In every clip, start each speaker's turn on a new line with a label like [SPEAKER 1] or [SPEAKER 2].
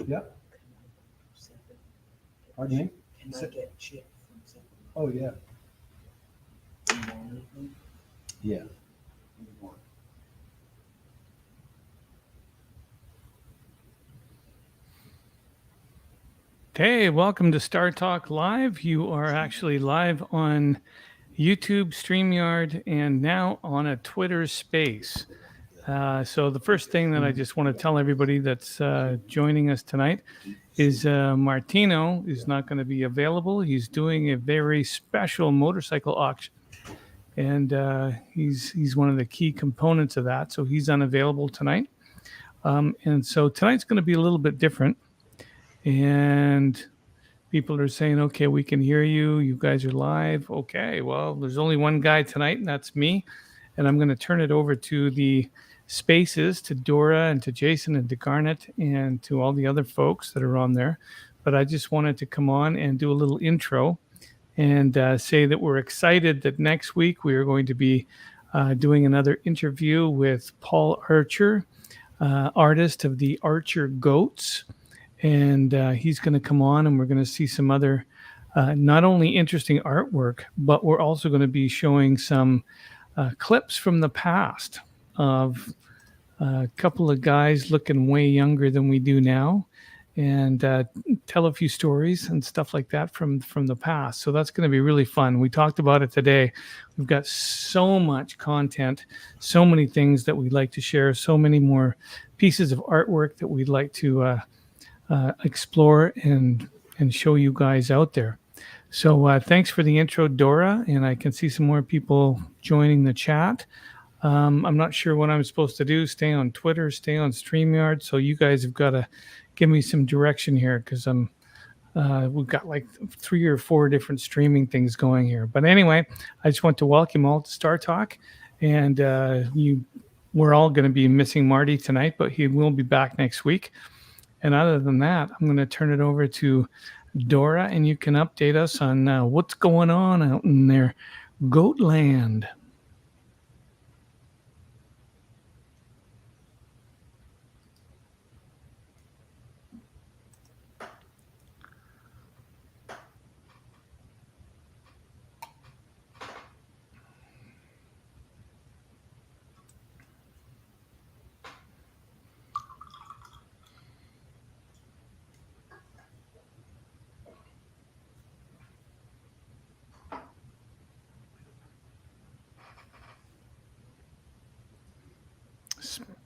[SPEAKER 1] Yep. Pardon me?
[SPEAKER 2] Can I get chip from separate?
[SPEAKER 1] Oh, yeah. Yeah.
[SPEAKER 3] Hey, welcome to Startalk Live. You are actually live on YouTube, StreamYard, and now on a Twitter Space. So the first thing that I just want to tell everybody that's joining us tonight is Martino is not going to be available. He's doing a very special motorcycle auction, and he's one of the key components of that. So he's unavailable tonight, and so tonight's going to be a little bit different. And people are saying, okay, we can hear you. You guys are live. Okay, well, there's only one guy tonight, and that's me. And I'm going to turn it over to the spaces, to Dora and to Jason and to Garnet and to all the other folks that are on there. But I just wanted to come on and do a little intro and say that we're excited that next week we are going to be doing another interview with Paul Archer, artist of the Archer Goats. And he's going to come on, and we're going to see some other not only interesting artwork, but we're also going to be showing some clips from the past of a couple of guys looking way younger than we do now, and tell a few stories and stuff like that from the past. So that's going to be really fun. We talked about it today. We've got so much content, so many things that we'd like to share, so many more pieces of artwork that we'd like to explore and show you guys out there. So thanks for the intro, Dora, and I can see some more people joining the chat. I'm not sure what I'm supposed to do. Stay on Twitter, stay on StreamYard. So you guys have got to give me some direction here, because we've got like 3 or 4 different streaming things going here. But anyway, I just want to welcome you all to Startalk, and we're all going to be missing Marty tonight, but he will be back next week. And other than that, I'm going to turn it over to Dora, and you can update us on what's going on out in their goat land.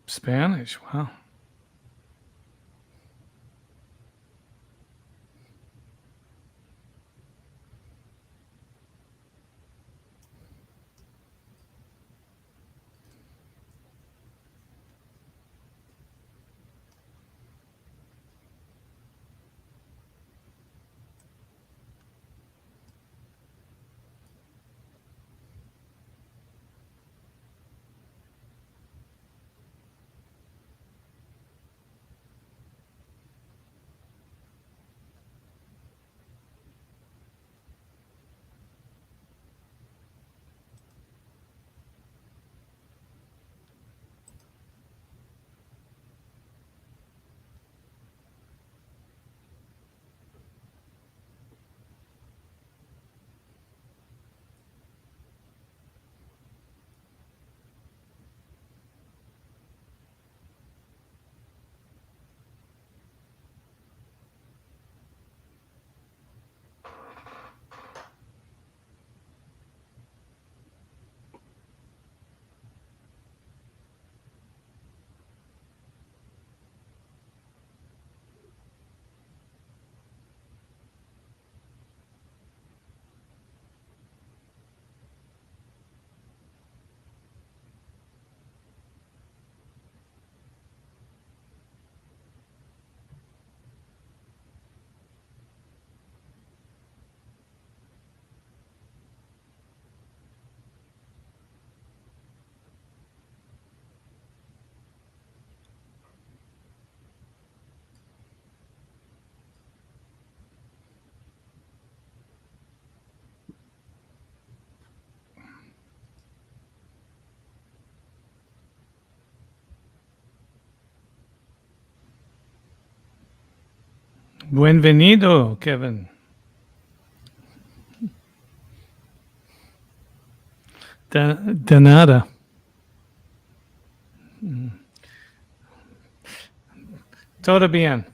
[SPEAKER 3] Spanish, wow. Bienvenido, Kevin. De nada. Todo bien.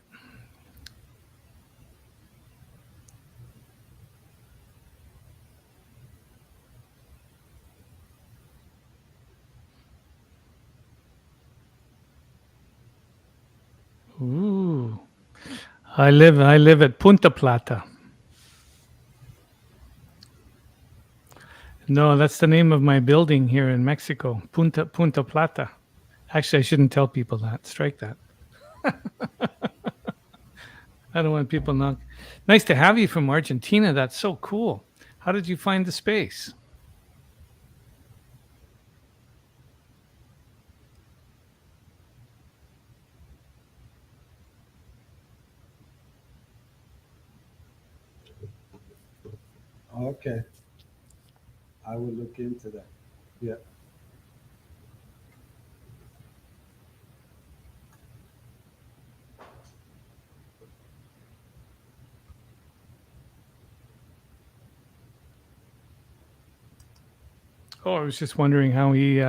[SPEAKER 3] Ooh. I live at Punta Plata. No, that's the name of my building here in Mexico. Punta Plata. Actually, I shouldn't tell people that. Strike that. I don't want people not. Nice to have you from Argentina. That's so cool. How did you find the space?
[SPEAKER 1] Okay, I will look into that. Yeah.
[SPEAKER 3] Oh, I was just wondering how he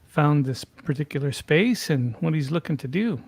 [SPEAKER 3] found this particular space and what he's looking to do.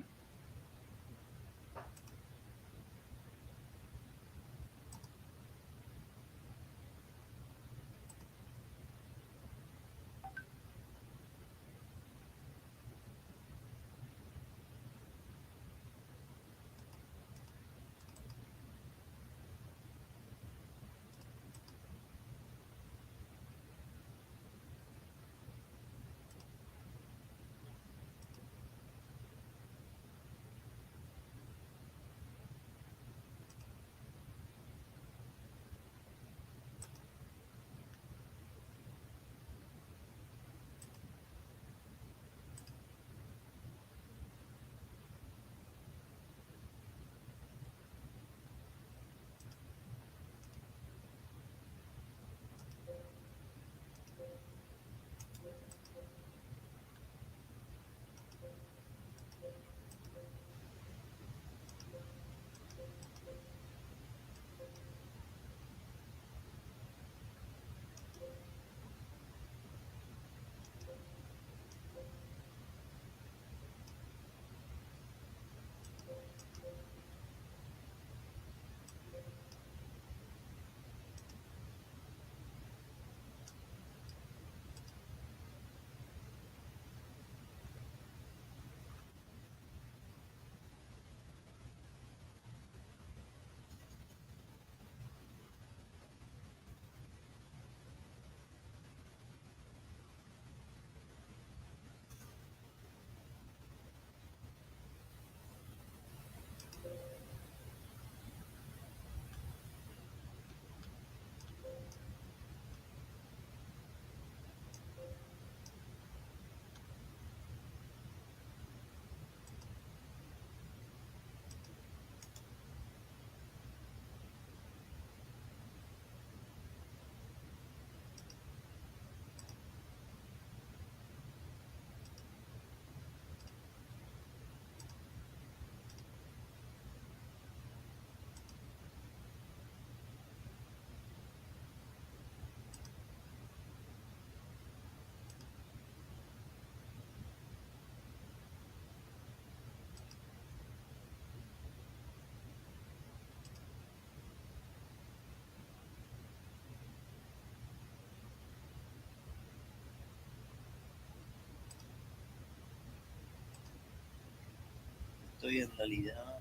[SPEAKER 4] Estoy en realidad,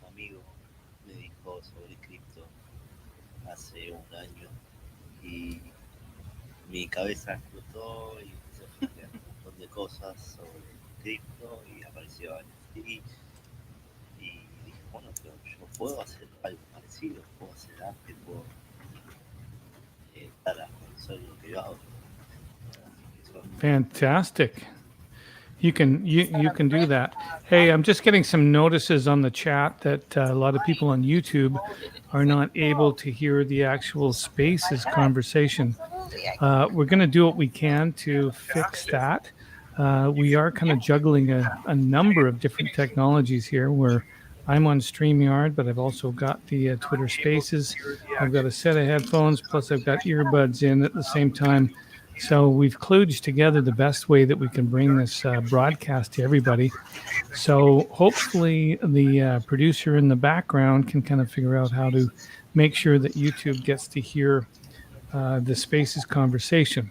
[SPEAKER 4] un amigo me dijo sobre cripto hace un año y mi cabeza explotó y empecé a estudiar un montón de cosas sobre cripto y apareció NFT y dije, bueno, pero yo puedo hacer algo parecido, puedo hacer arte, puedo dar a conocer lo que yo hago.
[SPEAKER 3] Fantastic. You can do that. Hey, I'm just getting some notices on the chat that a lot of people on YouTube are not able to hear the actual spaces conversation. We're going to do what we can to fix that. We are kind of juggling a number of different technologies here. We're I'm on StreamYard, but I've also got the Twitter Spaces. I've got a set of headphones, plus I've got earbuds in at the same time. So we've kludged together the best way that we can bring this broadcast to everybody. So hopefully the producer in the background can kind of figure out how to make sure that YouTube gets to hear the Spaces conversation.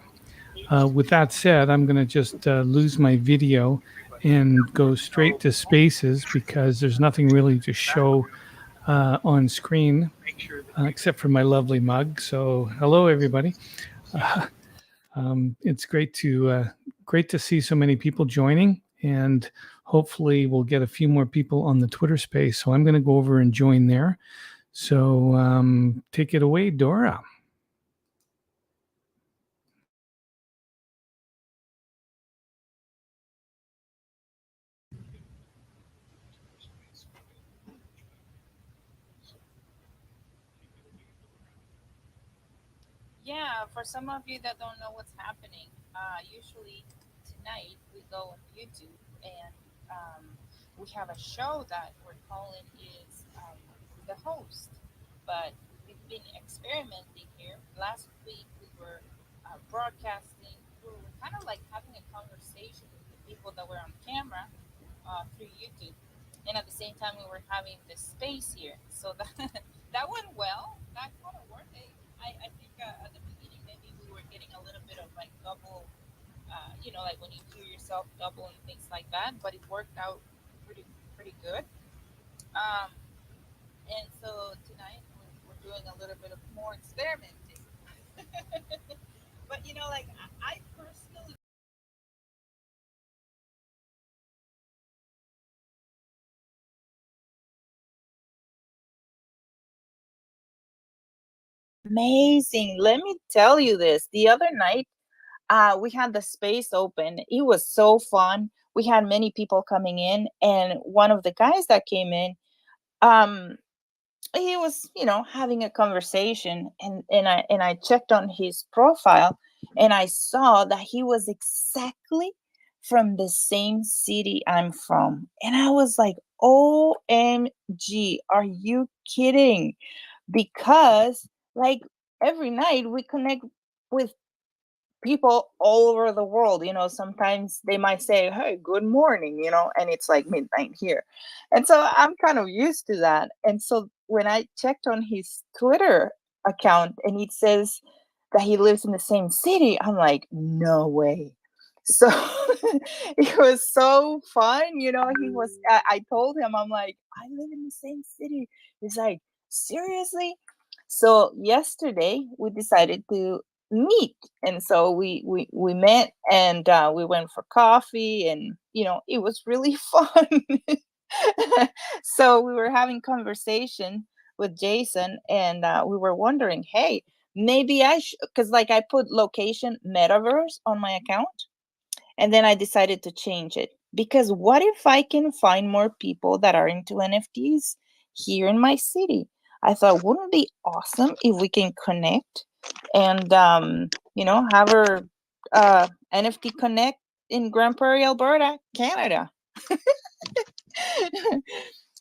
[SPEAKER 3] With that said, I'm going to just lose my video and go straight to Spaces because there's nothing really to show on screen except for my lovely mug. So hello, everybody. It's great to see so many people joining, and hopefully we'll get a few more people on the Twitter space. So I'm going to go over and join there. So take it away, Dora.
[SPEAKER 5] Yeah, for some of you that don't know what's happening, usually tonight we go on YouTube and we have a show that we're calling is The Host. But we've been experimenting here. Last week we were broadcasting, we were kind of like having a conversation with the people that were on camera through YouTube. And at the same time, we were having the space here. So that, that went well. That kind of worked. I think at the beginning, maybe we were getting a little bit of like double, like when you hear yourself double and things like that. But it worked out pretty good. Um, and so tonight we're doing a little bit of more experimenting. But like I personally. Amazing. Let me tell you this. The other night, we had the space open. It was so fun. We had many people coming in, and one of the guys that came in, um, he was, having a conversation, and I checked on his profile, and I saw that he was exactly from the same city I'm from, and I was like, "OMG, are you kidding?" Because like every night we connect with people all over the world. Sometimes they might say, "Hey, good morning," and it's like midnight here. And so I'm kind of used to that. And so when I checked on his Twitter account and it says that he lives in the same city, I'm like, no way. So it was so fun. I told him, I'm like, I live in the same city. He's like, seriously? So yesterday we decided to meet, and so we met, and we went for coffee, and it was really fun. So we were having conversation with Jason, and we were wondering, hey, maybe I should, because like I put location metaverse on my account, and then I decided to change it, because what if I can find more people that are into NFTs here in my city? I thought, wouldn't it be awesome if we can connect and have our NFT connect in Grand Prairie, Alberta, Canada.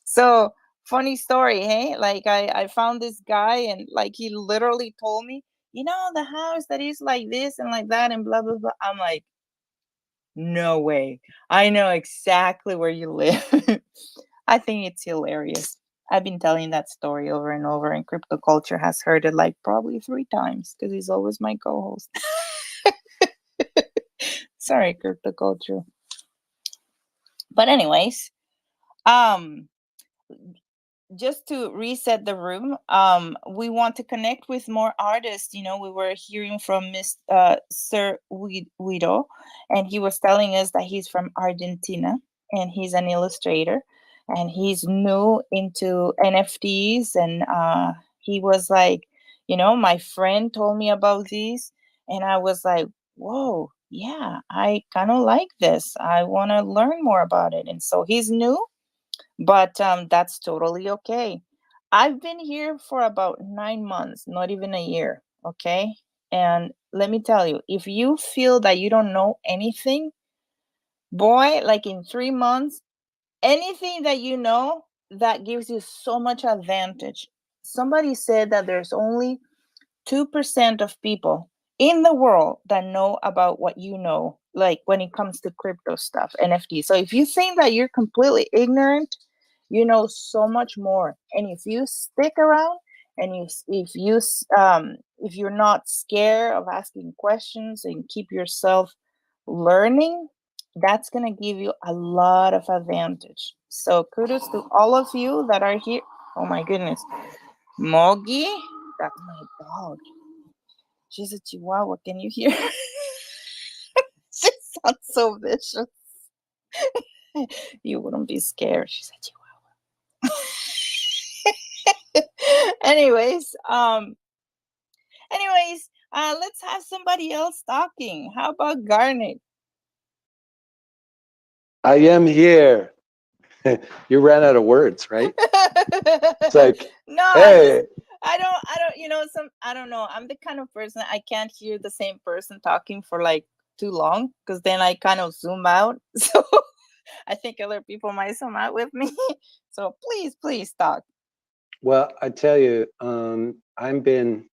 [SPEAKER 5] So funny story, hey? Like I found this guy, and like he literally told me, the house that is like this and like that and blah blah blah. I'm like, no way. I know exactly where you live. I think it's hilarious. I've been telling that story over and over, and Crypto Culture has heard it like probably 3 times because he's always my co-host. Sorry, Crypto Culture. But anyways, um, just to reset the room, we want to connect with more artists. We were hearing from Sir Guido, and he was telling us that he's from Argentina, and he's an illustrator, and he's new into NFTs. And he was like, my friend told me about these, and I was like, whoa, yeah, I kind of like this. I want to learn more about it. And so he's new, but that's totally okay. I've been here for about 9 months, not even a year. Okay. And let me tell you, if you feel that you don't know anything, boy, like in 3 months, anything that you know, that gives you so much advantage. Somebody said that there's only 2% of people in the world that know about what you know, like when it comes to crypto stuff, NFT. So if you think that you're completely ignorant, you know so much more. And if you stick around and if you're not scared of asking questions and keep yourself learning, that's going to give you a lot of advantage. So kudos to all of you that are here. Oh my goodness. Moggy, that's my dog. She's a chihuahua. Can you hear? She sounds so vicious. You wouldn't be scared. She's a chihuahua. Anyways, let's have somebody else talking. How about Garnet?
[SPEAKER 6] I am here. You ran out of words, right? It's like,
[SPEAKER 5] No,
[SPEAKER 6] hey,
[SPEAKER 5] I don't, I don't know. I'm the kind of person, I can't hear the same person talking for like too long, because then I kind of zoom out. So I think other people might zoom out with me. So please talk.
[SPEAKER 6] well, I tell you, I've been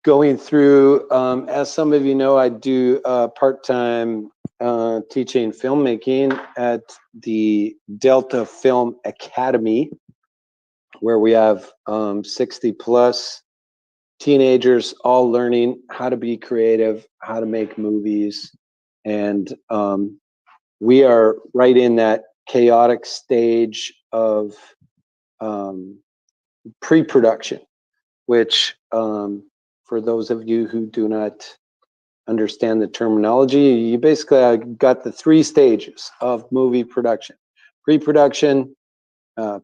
[SPEAKER 6] going through, as some of you know, I do part-time teaching filmmaking at the Delta Film Academy, where we have 60 plus teenagers all learning how to be creative, how to make movies. And we are right in that chaotic stage of pre-production, which for those of you who do not understand the terminology, you basically got the 3 stages of movie production: pre-production,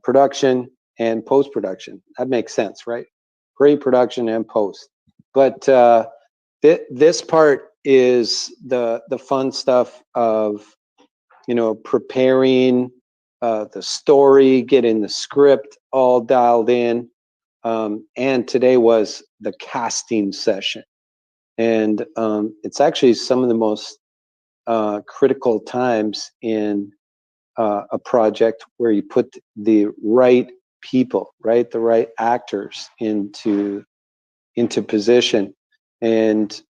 [SPEAKER 6] production, and post-production. That makes sense, right? Pre-production and post. But this part is the fun stuff of, preparing the story, getting the script all dialed in. And today was the casting session. And it's actually some of the most critical times in a project, where you put the right people, right, the right actors into position. And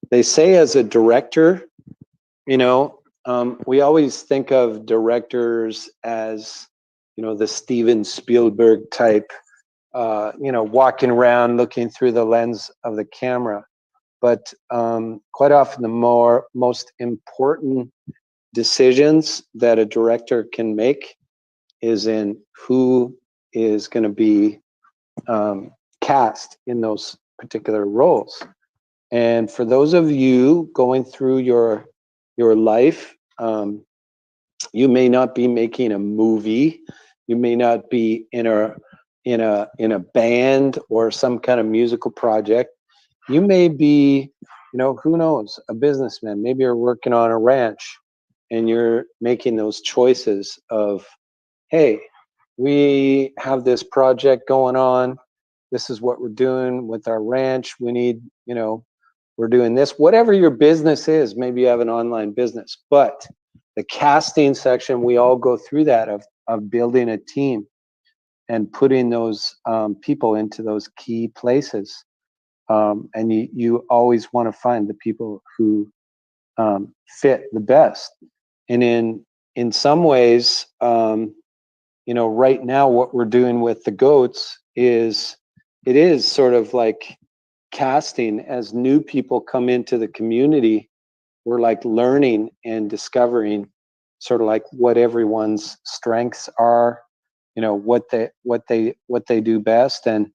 [SPEAKER 6] they say, as a director, we always think of directors as, the Steven Spielberg type, walking around looking through the lens of the camera. But quite often the most important decisions that a director can make is in who is going to be cast in those particular roles. And for those of you going through your life, you may not be making a movie, you may not be in a band or some kind of musical project. You may be, who knows, a businessman. Maybe you're working on a ranch and you're making those choices of, hey, we have this project going on. This is what we're doing with our ranch. We need, we're doing this. Whatever your business is, maybe you have an online business. But the casting section, we all go through that of building a team and putting those people into those key places. And you always want to find the people who fit the best. And in some ways, right now what we're doing with the goats is, it is sort of like casting. As new people come into the community, we're like learning and discovering sort of like what everyone's strengths are, what they do best. And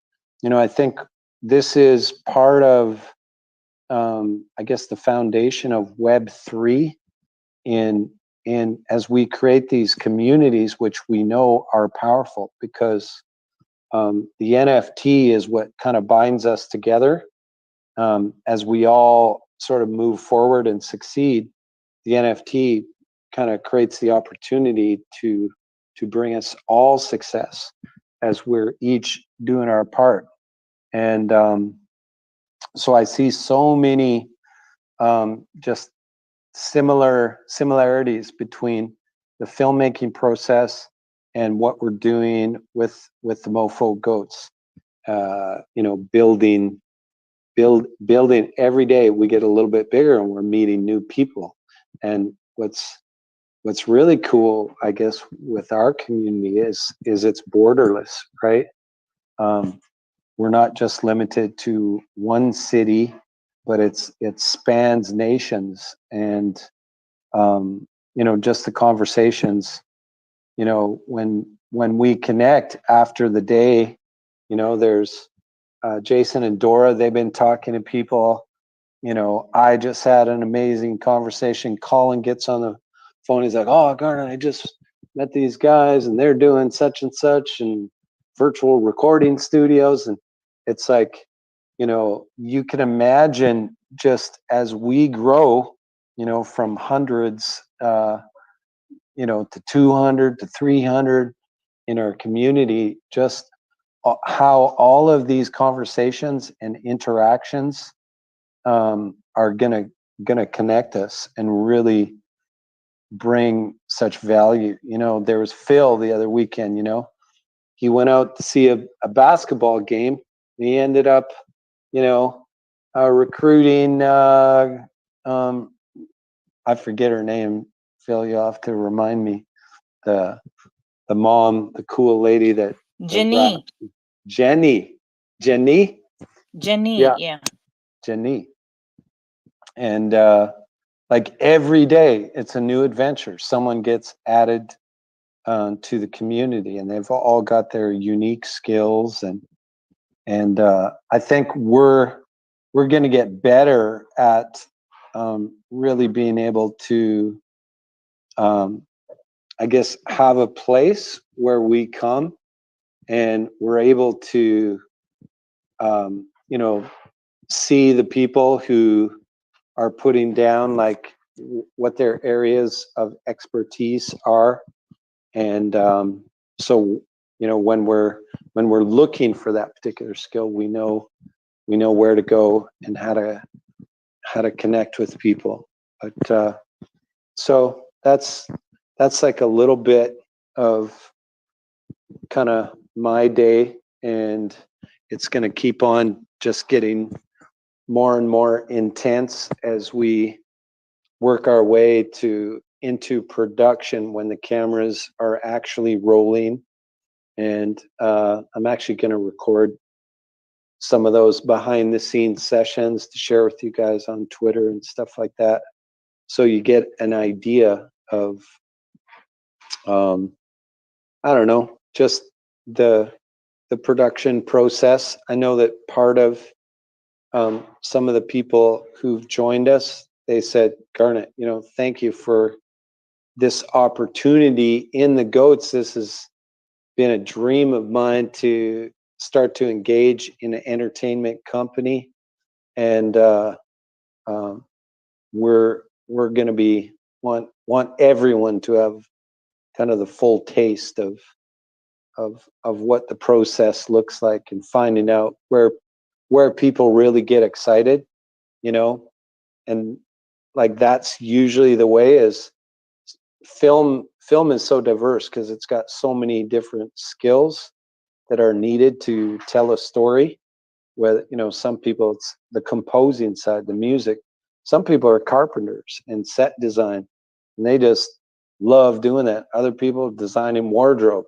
[SPEAKER 6] I think this is part of I guess the foundation of Web3 in as we create these communities, which we know are powerful, because the NFT is what kind of binds us together. As we all sort of move forward and succeed, the NFT kind of creates the opportunity to bring us all success as we're each doing our part. And so I see so many just similarities between the filmmaking process and what we're doing with the Mofo goats. You know, building every day. We get a little bit bigger, and we're meeting new people. And what's really cool, I guess, with our community is it's borderless, right? We're not just limited to one city, but it spans nations. And you know, just the conversations, you know, when we connect after the day, you know, there's Jason and Dora, they've been talking to people. You know, I just had an amazing conversation. Colin gets on the phone. He's like, "Oh, Garnet, I just met these guys and they're doing such and such and virtual recording studios." And it's like, you know, you can imagine just as we grow, you know, from hundreds, you know, to 200 to 300 in our community, just how all of these conversations and interactions are gonna connect us and really bring such value. You know, there was Phil the other weekend. You know, he went out to see a basketball game. And he ended up, you know, recruiting. I forget her name. Phil, you have to remind me. The mom, the cool lady that
[SPEAKER 5] Jenny.
[SPEAKER 6] Jenny,
[SPEAKER 5] Jenny,
[SPEAKER 6] yeah,
[SPEAKER 5] yeah.
[SPEAKER 6] Jenny. And like every day, it's a new adventure. Someone gets added to the community, and they've all got their unique skills. And I think we're going to get better at really being able to, I guess, have a place where we come and we're able to, you know, see the people who are putting down like what their areas of expertise are. And so, you know, when we're looking for that particular skill, we know where to go and how to connect with people. But so that's like a little bit of kind of my day, and it's going to keep on just getting more and more intense as we work our way into production when the cameras are actually rolling. And I'm actually going to record some of those behind the scenes sessions to share with you guys on Twitter and stuff like that, so you get an idea of I don't know, just the production process. I know that part of some of the people who've joined us, they said, Garnet, you know, thank you for this opportunity in the goats. This has been a dream of mine to start to engage in an entertainment company. And we're going to be want everyone to have kind of the full taste of what the process looks like, and finding out where people really get excited, you know. And like that's usually the way. Is film is so diverse because it's got so many different skills that are needed to tell a story. Where, you know, some people it's the composing side, the music. Some people are carpenters and set design, and they just love doing that. Other people designing wardrobe.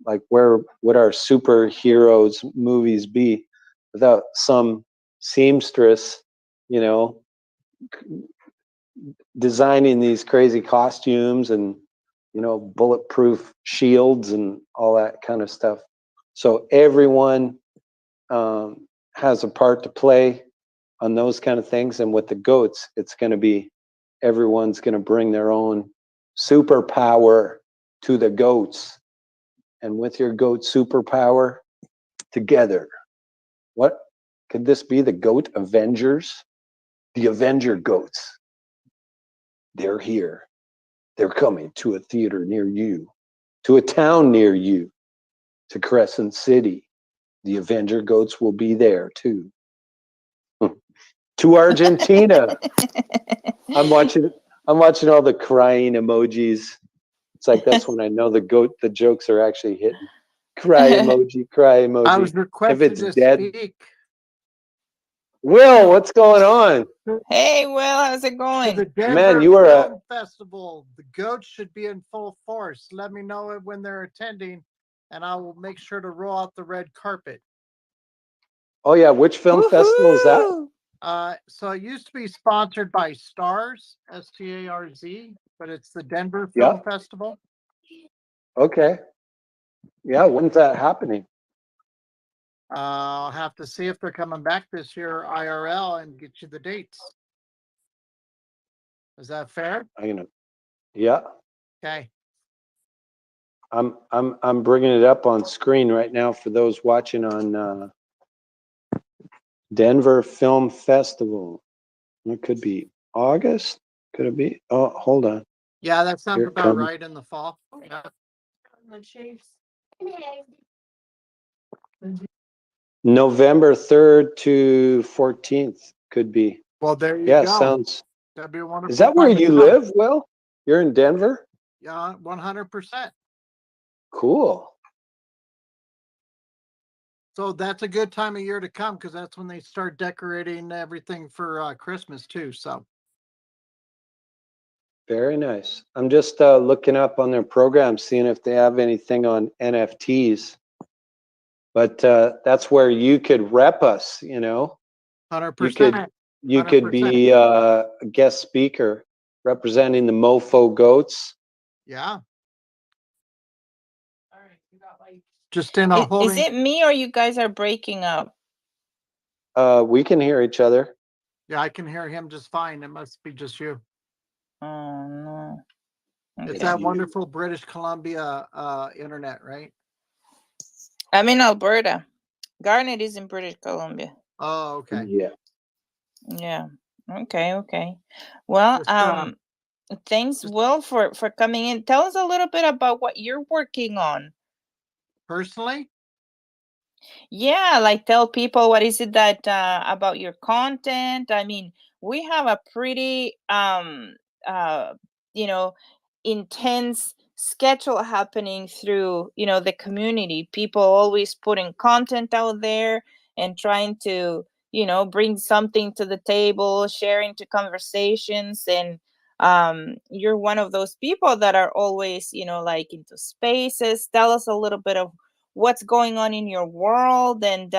[SPEAKER 6] Like, where would our superheroes movies be without some seamstress, you know, designing these crazy costumes and, you know, bulletproof shields and all that kind of stuff. So everyone has a part to play on those kind of things. And with the goats, it's going to be everyone's going to bring their own superpower to the goats. And with your goat superpower together, what could this be? The Goat Avengers? The Avenger Goats. They're here. They're coming to a theater near you, to a town near you, to Crescent City. The Avenger Goats will be there too. To Argentina. I'm watching all the crying emojis It's like that's when I know the jokes are actually hitting. Cry emoji, cry emoji.
[SPEAKER 7] I was
[SPEAKER 6] If
[SPEAKER 7] requested
[SPEAKER 6] it's
[SPEAKER 7] to
[SPEAKER 6] dead,
[SPEAKER 7] speak.
[SPEAKER 6] Will, what's going on?
[SPEAKER 5] Hey, Will, how's it
[SPEAKER 7] To
[SPEAKER 5] going?
[SPEAKER 7] the Denver
[SPEAKER 6] Man, you are
[SPEAKER 7] Film Festival. The goats should be in full force. Let me know it when they're attending, and I will make sure to roll out the red carpet.
[SPEAKER 6] Oh yeah, which film festival is that?
[SPEAKER 5] Woohoo!
[SPEAKER 7] So it used to be sponsored by Stars, STARZ, but it's the Denver
[SPEAKER 6] Yeah.
[SPEAKER 7] Film Festival.
[SPEAKER 6] Okay. Yeah, when's that happening?
[SPEAKER 7] I'll have to see if they're coming back this year IRL and get you the dates. Is that fair?
[SPEAKER 6] Yeah.
[SPEAKER 7] Okay.
[SPEAKER 6] I'm bringing it up on screen right now for those watching on Denver Film Festival. It could be August. Could it be? Oh, hold on.
[SPEAKER 7] Yeah, that sounds
[SPEAKER 6] Here it
[SPEAKER 7] about
[SPEAKER 6] comes.
[SPEAKER 7] right in the fall. Yeah.
[SPEAKER 6] November 3rd to 14th could be.
[SPEAKER 7] Well, there you
[SPEAKER 6] Yeah,
[SPEAKER 7] go.
[SPEAKER 6] sounds.
[SPEAKER 7] That'd be a wonderful.
[SPEAKER 6] Is that where
[SPEAKER 7] time to
[SPEAKER 6] you
[SPEAKER 7] come.
[SPEAKER 6] live, Will? You're in Denver?
[SPEAKER 7] Yeah, 100%.
[SPEAKER 6] Cool.
[SPEAKER 7] So that's a good time of year to come because that's when they start decorating everything for Christmas too. So
[SPEAKER 6] Very nice. I'm just looking up on their program, seeing if they have anything on NFTs. But that's where you could rep us, you know.
[SPEAKER 7] 100%.
[SPEAKER 6] You could be a guest speaker representing the Mofo Goats.
[SPEAKER 7] Yeah. Just in a
[SPEAKER 5] Is
[SPEAKER 7] holding.
[SPEAKER 5] it me or you guys are breaking up?
[SPEAKER 6] We can hear each other.
[SPEAKER 7] Yeah, I can hear him just fine. It must be just you.
[SPEAKER 5] Oh no.
[SPEAKER 7] It's
[SPEAKER 5] Okay.
[SPEAKER 7] that wonderful British Columbia internet, right?
[SPEAKER 5] I'm in Alberta. Garnet is in British Columbia.
[SPEAKER 7] Oh, okay.
[SPEAKER 6] Yeah.
[SPEAKER 5] Yeah. Okay. Well,
[SPEAKER 7] Just,
[SPEAKER 5] thanks, Will, for coming in. Tell us a little bit about what you're working on.
[SPEAKER 7] personally,
[SPEAKER 5] Yeah, like tell people what is it that about your content. I mean, we have a pretty uh you know intense schedule happening through the community. People always putting content out there and trying to bring something to the table, sharing to conversations, and you're one of those people that are always like into spaces. Tell us a little bit of what's going on in your world, and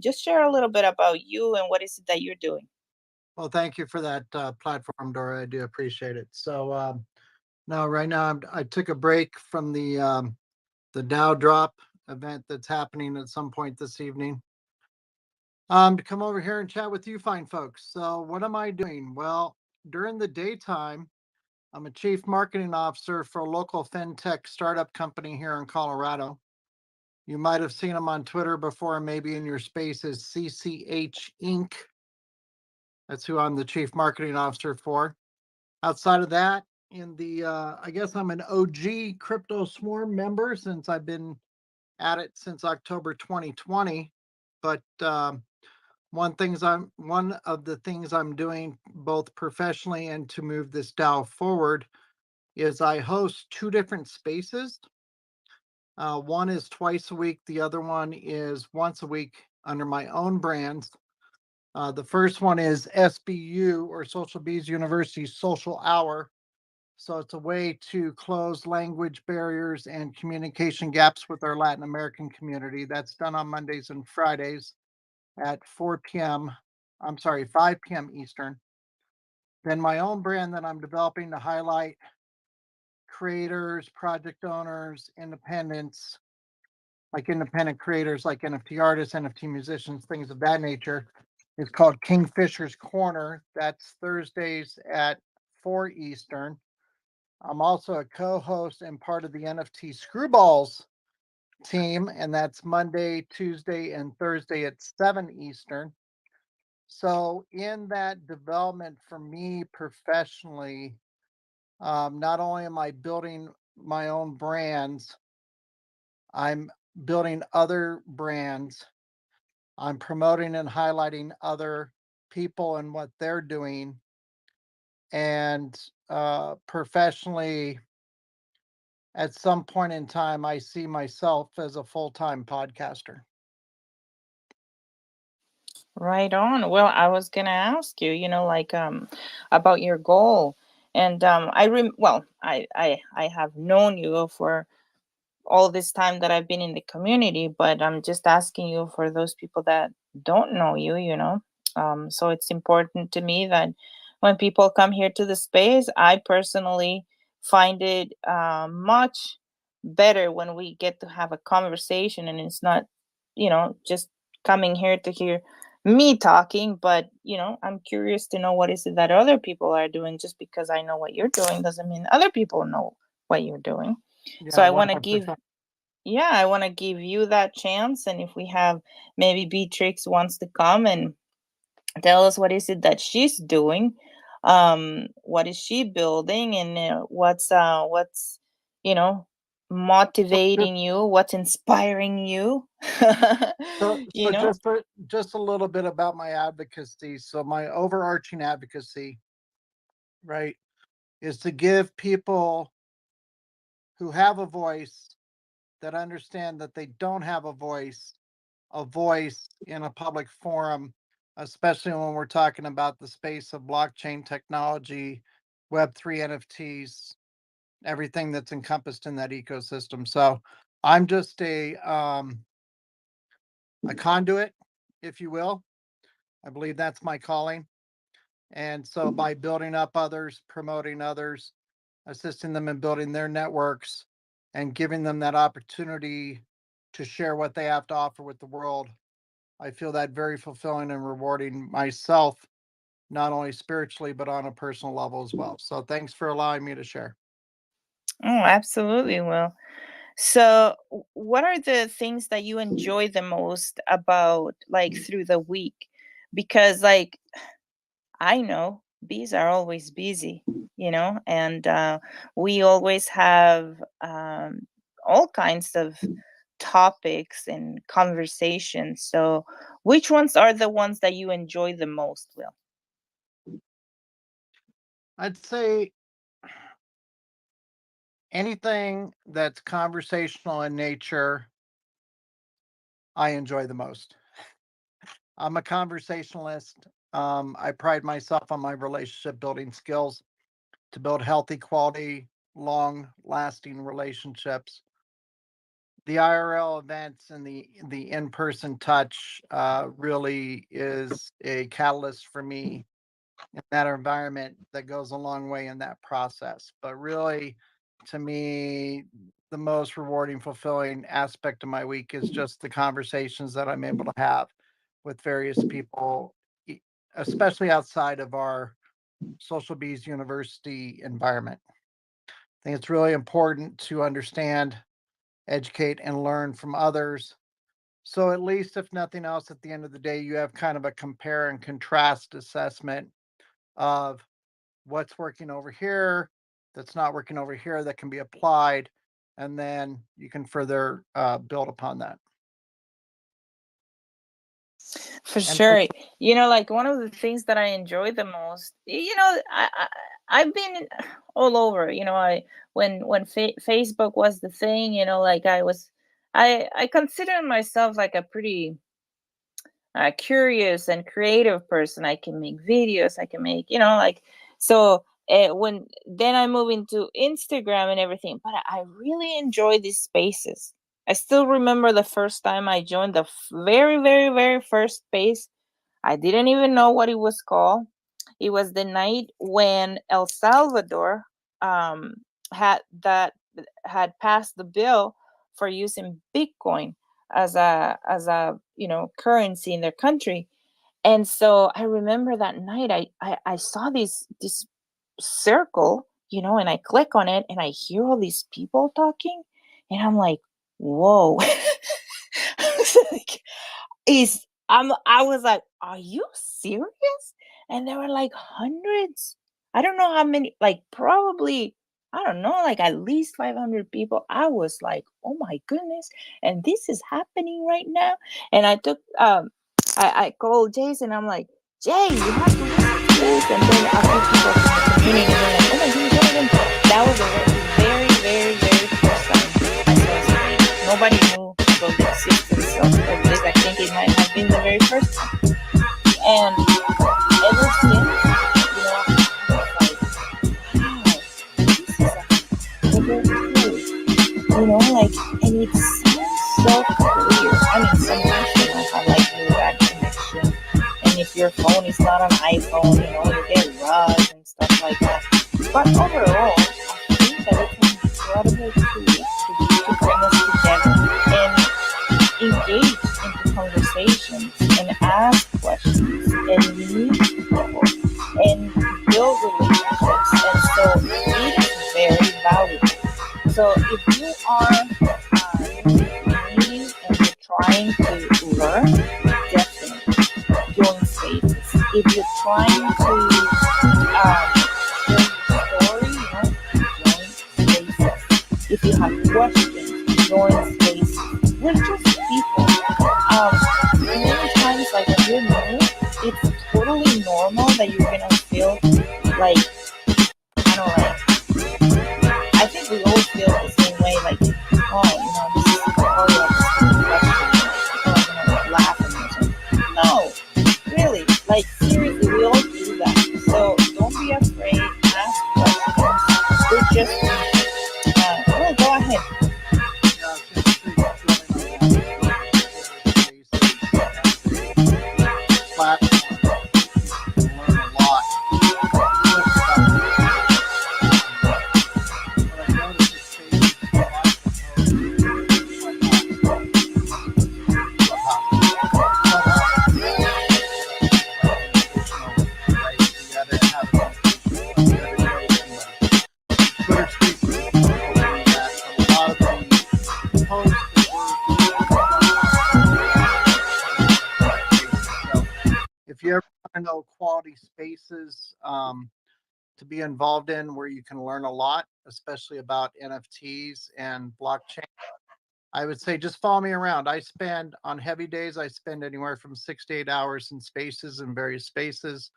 [SPEAKER 5] just share a little bit about you and what is it that you're doing.
[SPEAKER 7] well, thank you for that platform, Dora. I do appreciate it. So no, right now I took a break from the Dow drop event that's happening at some point this evening. To come over here and chat with you fine folks. So what am I doing? Well, during the daytime, I'm a chief marketing officer for a local fintech startup company here in Colorado. You might have seen them on Twitter before, maybe in your spaces, CCH Inc. That's who I'm the chief marketing officer for. Outside of that, I guess I'm an OG Crypto Swarm member since I've been at it since October 2020. But one of the things I'm doing both professionally and to move this DAO forward is I host two different spaces. One is twice a week. The other one is once a week under my own brands. The first one is SBU, or Social Bees University Social Hour. So it's a way to close language barriers and communication gaps with our Latin American community. That's done on Mondays and Fridays at 4 p.m. I'm sorry, 5 p.m. Eastern. Then my own brand that I'm developing to highlight creators, project owners, independents, like independent creators, like NFT artists, NFT musicians, things of that nature, is called Kingfisher's Corner. That's Thursdays at 4 Eastern. I'm also a co-host and part of the NFT Screwballs team, and that's Monday, Tuesday, and Thursday at 7 Eastern. So in that development for me professionally, not only am I building my own brands, I'm building other brands. I'm promoting and highlighting other people and what they're doing. And professionally, at some point in time, I see myself as a full-time podcaster.
[SPEAKER 5] Right on. Well, I was gonna ask you, like about your goal. And I have known you for all this time that I've been in the community, but I'm just asking you for those people that don't know you. So it's important to me that when people come here to the space, I personally find it much better when we get to have a conversation and it's not, just coming here to hear me talking, but I'm curious to know what is it that other people are doing. Just because I know what you're doing doesn't mean other people know what you're doing. So
[SPEAKER 7] Yeah,
[SPEAKER 5] I want to give
[SPEAKER 7] 100%.
[SPEAKER 5] yeah, I want to give you that chance. And if we have maybe Beatrix wants to come and tell us what is it that she's doing, what is she building, and what's you know
[SPEAKER 7] So just
[SPEAKER 5] motivating you, what's inspiring you.
[SPEAKER 7] so
[SPEAKER 5] you
[SPEAKER 7] so
[SPEAKER 5] know
[SPEAKER 7] just a little bit about my advocacy. So my overarching advocacy, right, is to give people who have a voice that understand that they don't have a voice in a public forum, especially when we're talking about the space of blockchain technology, Web3 NFTs, everything that's encompassed in that ecosystem. So I'm just a conduit, if you will. I believe that's my calling. And so by building up others, promoting others, assisting them in building their networks, and giving them that opportunity to share what they have to offer with the world, I feel that very fulfilling and rewarding myself, not only spiritually, but on a personal level as well. So thanks for allowing me to share.
[SPEAKER 5] Oh, absolutely. Well, so what are the things that you enjoy the most about, like, through the week? Because, like, I know bees are always busy, and we always have all kinds of topics and conversations. So, which ones are the ones that you enjoy the most, Will?
[SPEAKER 7] I'd say anything that's conversational in nature, I enjoy the most. I'm a conversationalist. I pride myself on my relationship building skills to build healthy, quality, long lasting relationships. The IRL events and the in person touch really is a catalyst for me in that environment that goes a long way in that process. But really, to me, the most rewarding, fulfilling aspect of my week is just the conversations that I'm able to have with various people, especially outside of our Social Bees University environment. I think it's really important to understand, educate, and learn from others. So, at least, if nothing else, at the end of the day, you have kind of a compare and contrast assessment of what's working over here, that's not working over here, that can be applied, and then you can further build upon that.
[SPEAKER 5] For
[SPEAKER 7] And
[SPEAKER 5] sure. Like, one of the things that I enjoy the most, I've been all over. I when Facebook was the thing. Like, I consider myself like a pretty curious and creative person. I can make videos. I can make, like, so. When then I move into Instagram and everything, but I really enjoy these spaces. I still remember the first time I joined the very, very, very first space. I didn't even know what it was called. It was the night when El Salvador um, had passed the bill for using Bitcoin as a currency in their country. And so I remember that night I saw this circle, and I click on it and I hear all these people talking, and I'm like, whoa. I was like, I was like, "Are you serious?" And there were like hundreds. I don't know how many, like, probably, I don't know, like at least 500 people. I was like, "Oh my goodness." And this is happening right now. And I called Jason. I'm like, "Jay, you have to listen to this." And then a few people from the community were like, "Oh my goodness, oh my goodness." That was a very, very, very existence of this. I think it might have been the very first one. And ever since, you know, I was like, wow, this is a bigger place. You know, like, and it seems so clear. I mean, sometimes you don't have like really bad connection, and if your phone is not an iPhone, you know, you get rugs and stuff like that. But overall, I think that it's an incredible tool to bring us together and engage into conversations and ask questions and meet people and build relationships. And so it is very valuable. So if you are in the community and you're trying to learn, definitely join spaces. If you're trying to share your story, you know, join spaces. If you have questions, join spaces. We're just people. Many times, like when you're new, it's totally normal that you're gonna feel like, I don't know, like, I think we all feel the same way, like, oh, you know, this is probably like a stupid question, like, people are gonna laugh at me or something. No, really, like, seriously, we all do that. So don't be afraid, ask questions. We're just, well, go ahead.
[SPEAKER 7] If you ever want to know quality spaces to be involved in where you can learn a lot, especially about NFTs and blockchain, I would say just follow me around. On heavy days, I spend anywhere from 6 to 8 hours in spaces, in various spaces,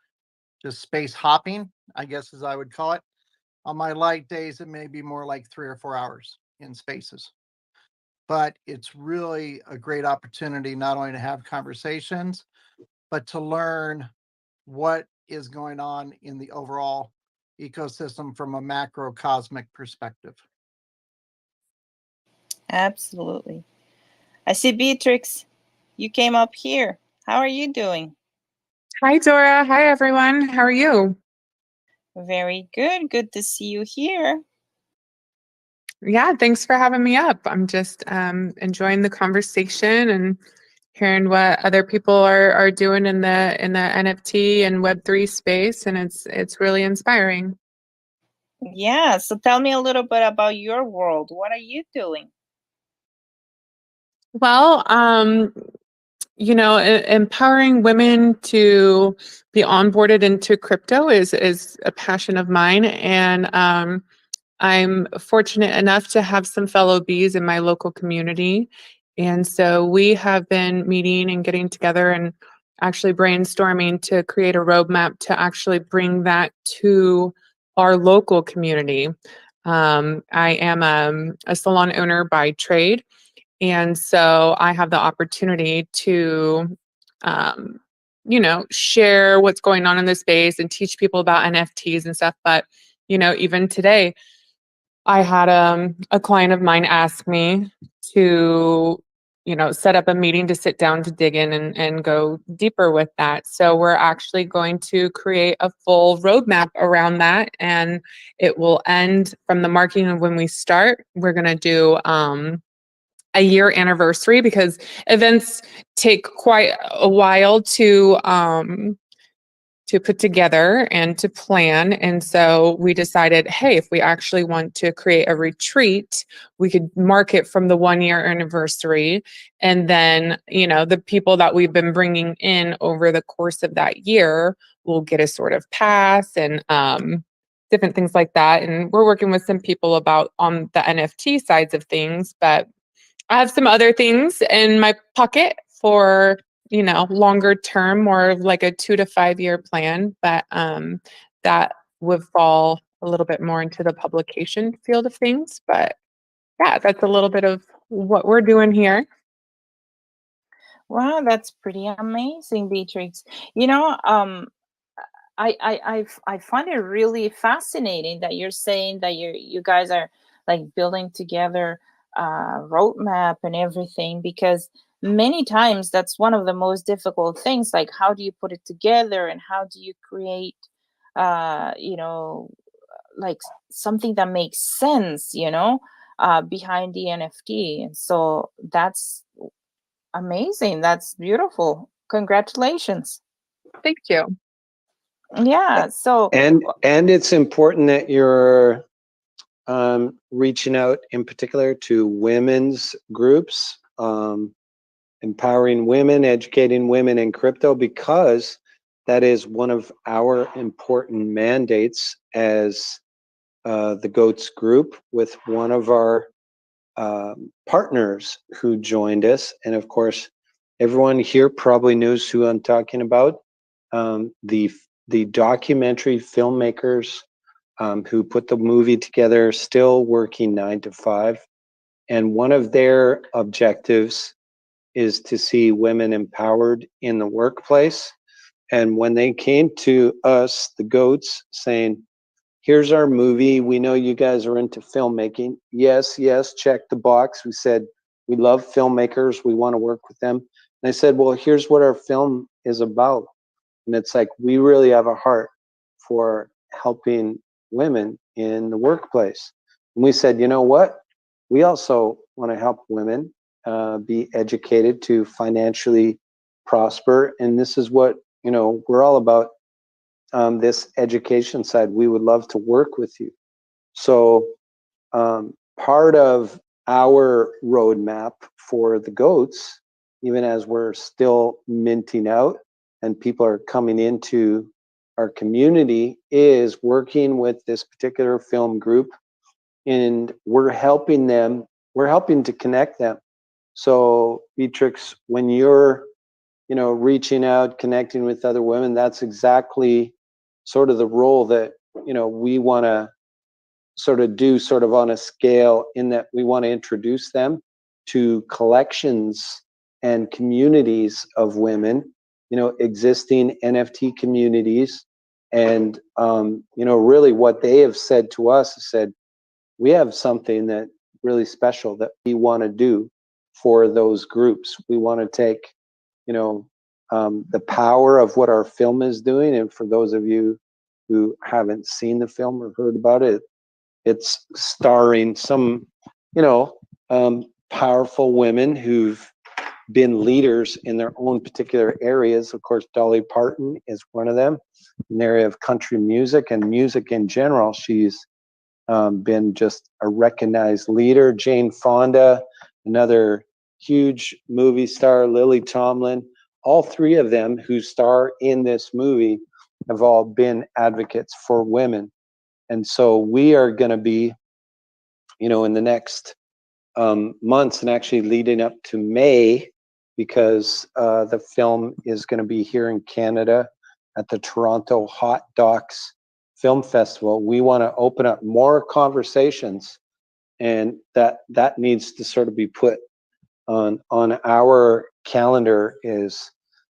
[SPEAKER 7] just space hopping, I guess as I would call it. On my light days, it may be more like 3 or 4 hours in spaces. But it's really a great opportunity not only to have conversations, but to learn what is going on in the overall ecosystem from a macrocosmic perspective.
[SPEAKER 5] Absolutely. I see Beatrix. You came up here. How are you doing?
[SPEAKER 8] Hi, Dora. Hi, everyone. How are you?
[SPEAKER 5] Very good. Good to see you here.
[SPEAKER 8] Yeah, thanks for having me up. I'm just enjoying the conversation and hearing what other people are doing in the NFT and Web3 space, and it's really inspiring.
[SPEAKER 5] Yeah. So tell me a little bit about your world. What are you doing?
[SPEAKER 8] Well, empowering women to be onboarded into crypto is a passion of mine, and I'm fortunate enough to have some fellow bees in my local community. And so we have been meeting and getting together and actually brainstorming to create a roadmap to actually bring that to our local community. I am a salon owner by trade. And so I have the opportunity to, share what's going on in the space and teach people about NFTs and stuff. But, even today, I had a client of mine ask me to, set up a meeting to sit down to dig in and go deeper with that. So we're actually going to create a full roadmap around that, and it will end from the marking of when we start. We're going to do a year anniversary because events take quite a while to put together and to plan. And so we decided, hey, if we actually want to create a retreat, we could mark it from the 1 year anniversary. And then, the people that we've been bringing in over the course of that year will get a sort of pass and different things like that. And we're working with some people about on the NFT sides of things, but I have some other things in my pocket for longer term, more of like a 2 to 5 year plan, but that would fall a little bit more into the publication field of things. But yeah, that's a little bit of what we're doing here.
[SPEAKER 5] Wow, that's pretty amazing, Beatrix. You know, I find it really fascinating that you're saying that you guys are like building together roadmap and everything, because many times that's one of the most difficult things. Like, how do you put it together and how do you create, you know, like something that makes sense, you know, behind the NFT. And so that's amazing. That's beautiful. Congratulations.
[SPEAKER 8] Thank you.
[SPEAKER 5] Yeah. So
[SPEAKER 6] And it's important that you're reaching out in particular to women's groups, empowering women, educating women in crypto, because that is one of our important mandates as the GOATS group, with one of our partners who joined us. And of course, everyone here probably knows who I'm talking about. The documentary filmmakers who put the movie together, still working 9 to 5. And one of their objectives is to see women empowered in the workplace. And when they came to us, the GOATs, saying, here's our movie. We know you guys are into filmmaking. Yes, yes, check the box. We said, we love filmmakers. We want to work with them. And I said, well, here's what our film is about. And it's like, we really have a heart for helping women in the workplace. And we said, you know what? We also want to help women be educated to financially prosper. And this is what, you know, we're all about, this education side. We would love to work with you. So part of our roadmap for the GOATs, even as we're still minting out and people are coming into our community, is working with this particular film group, and we're helping to connect them. So Beatrix, when you're, you know, reaching out, connecting with other women, that's exactly sort of the role that, you know, we want to sort of do, sort of on a scale, in that we want to introduce them to collections and communities of women, you know, existing NFT communities. And you know, really what they have said to us is said, we have something that really special that we want to do for those groups. We want to take, you know, the power of what our film is doing. And for those of you who haven't seen the film or heard about it, it's starring some, you know, powerful women who've been leaders in their own particular areas. Of course, Dolly Parton is one of them in the area of country music and music in general. She's been just a recognized leader. Jane Fonda, another huge movie star, Lily Tomlin, all three of them who star in this movie have all been advocates for women. And so we are going to be, you know, in the next months, and actually leading up to May, because the film is going to be here in Canada at the Toronto Hot Docs Film Festival. We want to open up more conversations, and that needs to sort of be put on our calendar, is,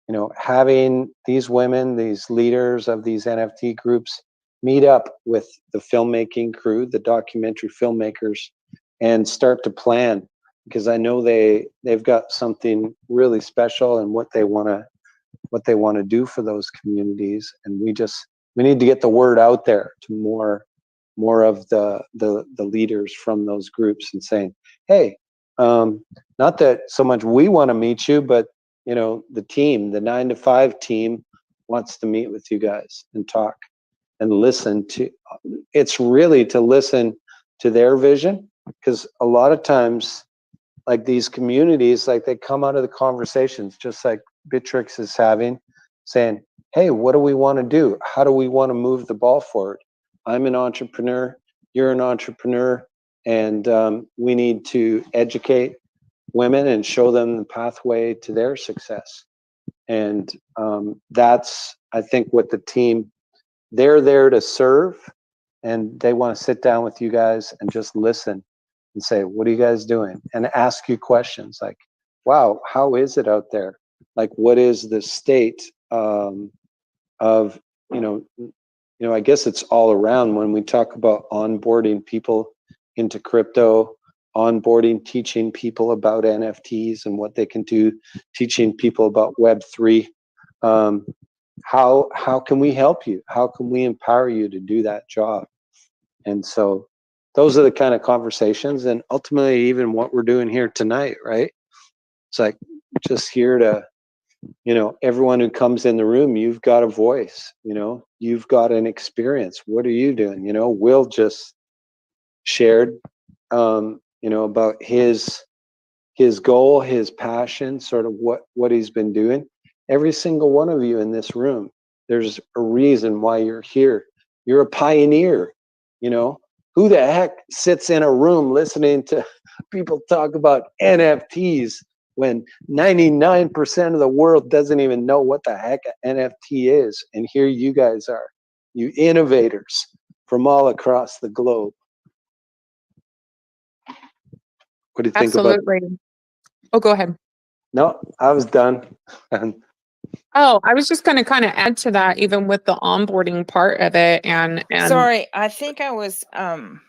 [SPEAKER 6] you know, having these women, these leaders of these NFT groups, meet up with the filmmaking crew, the documentary filmmakers, and start to plan, because I know they've got something really special and what they want to do for those communities. And we need to get the word out there to more of the leaders from those groups, and saying, hey, not that so much we want to meet you, but, you know, the team, the 9 to 5 team, wants to meet with you guys and talk and listen to. It's really to listen to their vision, because a lot of times, like, these communities, like, they come out of the conversations just like Beatrix is having, saying, hey, what do we want to do? How do we want to move the ball forward? I'm an entrepreneur, you're an entrepreneur, and we need to educate women and show them the pathway to their success. And that's, I think, what the team, they're there to serve, and they want to sit down with you guys and just listen and say, what are you guys doing? And ask you questions like, wow, how is it out there? Like, what is the state of, I guess it's all around when we talk about onboarding people into crypto, onboarding, teaching people about NFTs and what they can do, teaching people about Web3. How can we help you? How can we empower you to do that job? And so those are the kind of conversations, and ultimately even what we're doing here tonight, right? It's like just here to, everyone who comes in the room, you've got a voice, you've got an experience. What are you doing? Will just shared, about his goal, his passion, sort of what he's been doing. Every single one of you in this room, there's a reason why you're here. You're a pioneer. Who the heck sits in a room listening to people talk about NFTs when 99% of the world doesn't even know what the heck an NFT is? And here you guys are, you innovators from all across the globe. What do you think about?
[SPEAKER 8] Absolutely. Oh, go ahead.
[SPEAKER 6] No, I was done.
[SPEAKER 8] Oh, I was just going to kind of add to that, even with the onboarding part of it, and
[SPEAKER 5] Sorry, I think I was I'm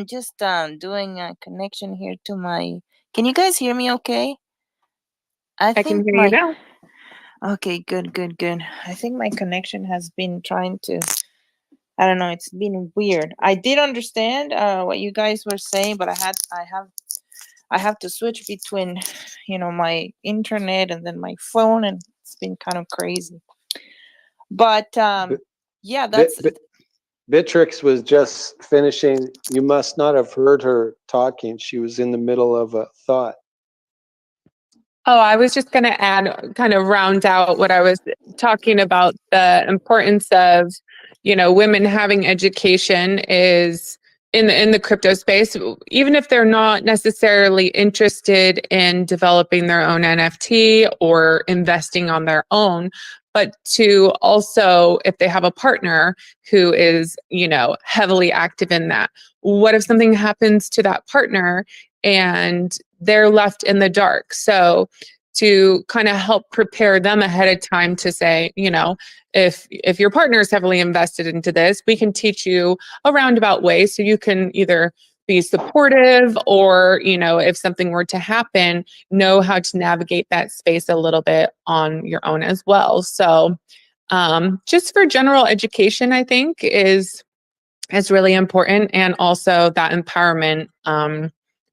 [SPEAKER 5] just doing a connection here to my. Can you guys hear me okay?
[SPEAKER 8] I can hear you now.
[SPEAKER 5] Okay, good. I think my connection has been trying to, I don't know, it's been weird. I did understand what you guys were saying, but I have to switch between, my internet and then my phone, and it's been kind of crazy. But yeah, that's
[SPEAKER 6] Beatrix was just finishing. You must not have heard her talking. She was in the middle of a thought.
[SPEAKER 8] Oh, I was just going to add, kind of round out what I was talking about. The importance of, women having education is in the crypto space, even if they're not necessarily interested in developing their own NFT or investing on their own, but to also, if they have a partner who is, heavily active in that, what if something happens to that partner and they're left in the dark? So to kind of help prepare them ahead of time to say, if your partner is heavily invested into this, we can teach you a roundabout way so you can either be supportive or, if something were to happen, know how to navigate that space a little bit on your own as well. So just for general education, I think is really important. And also that empowerment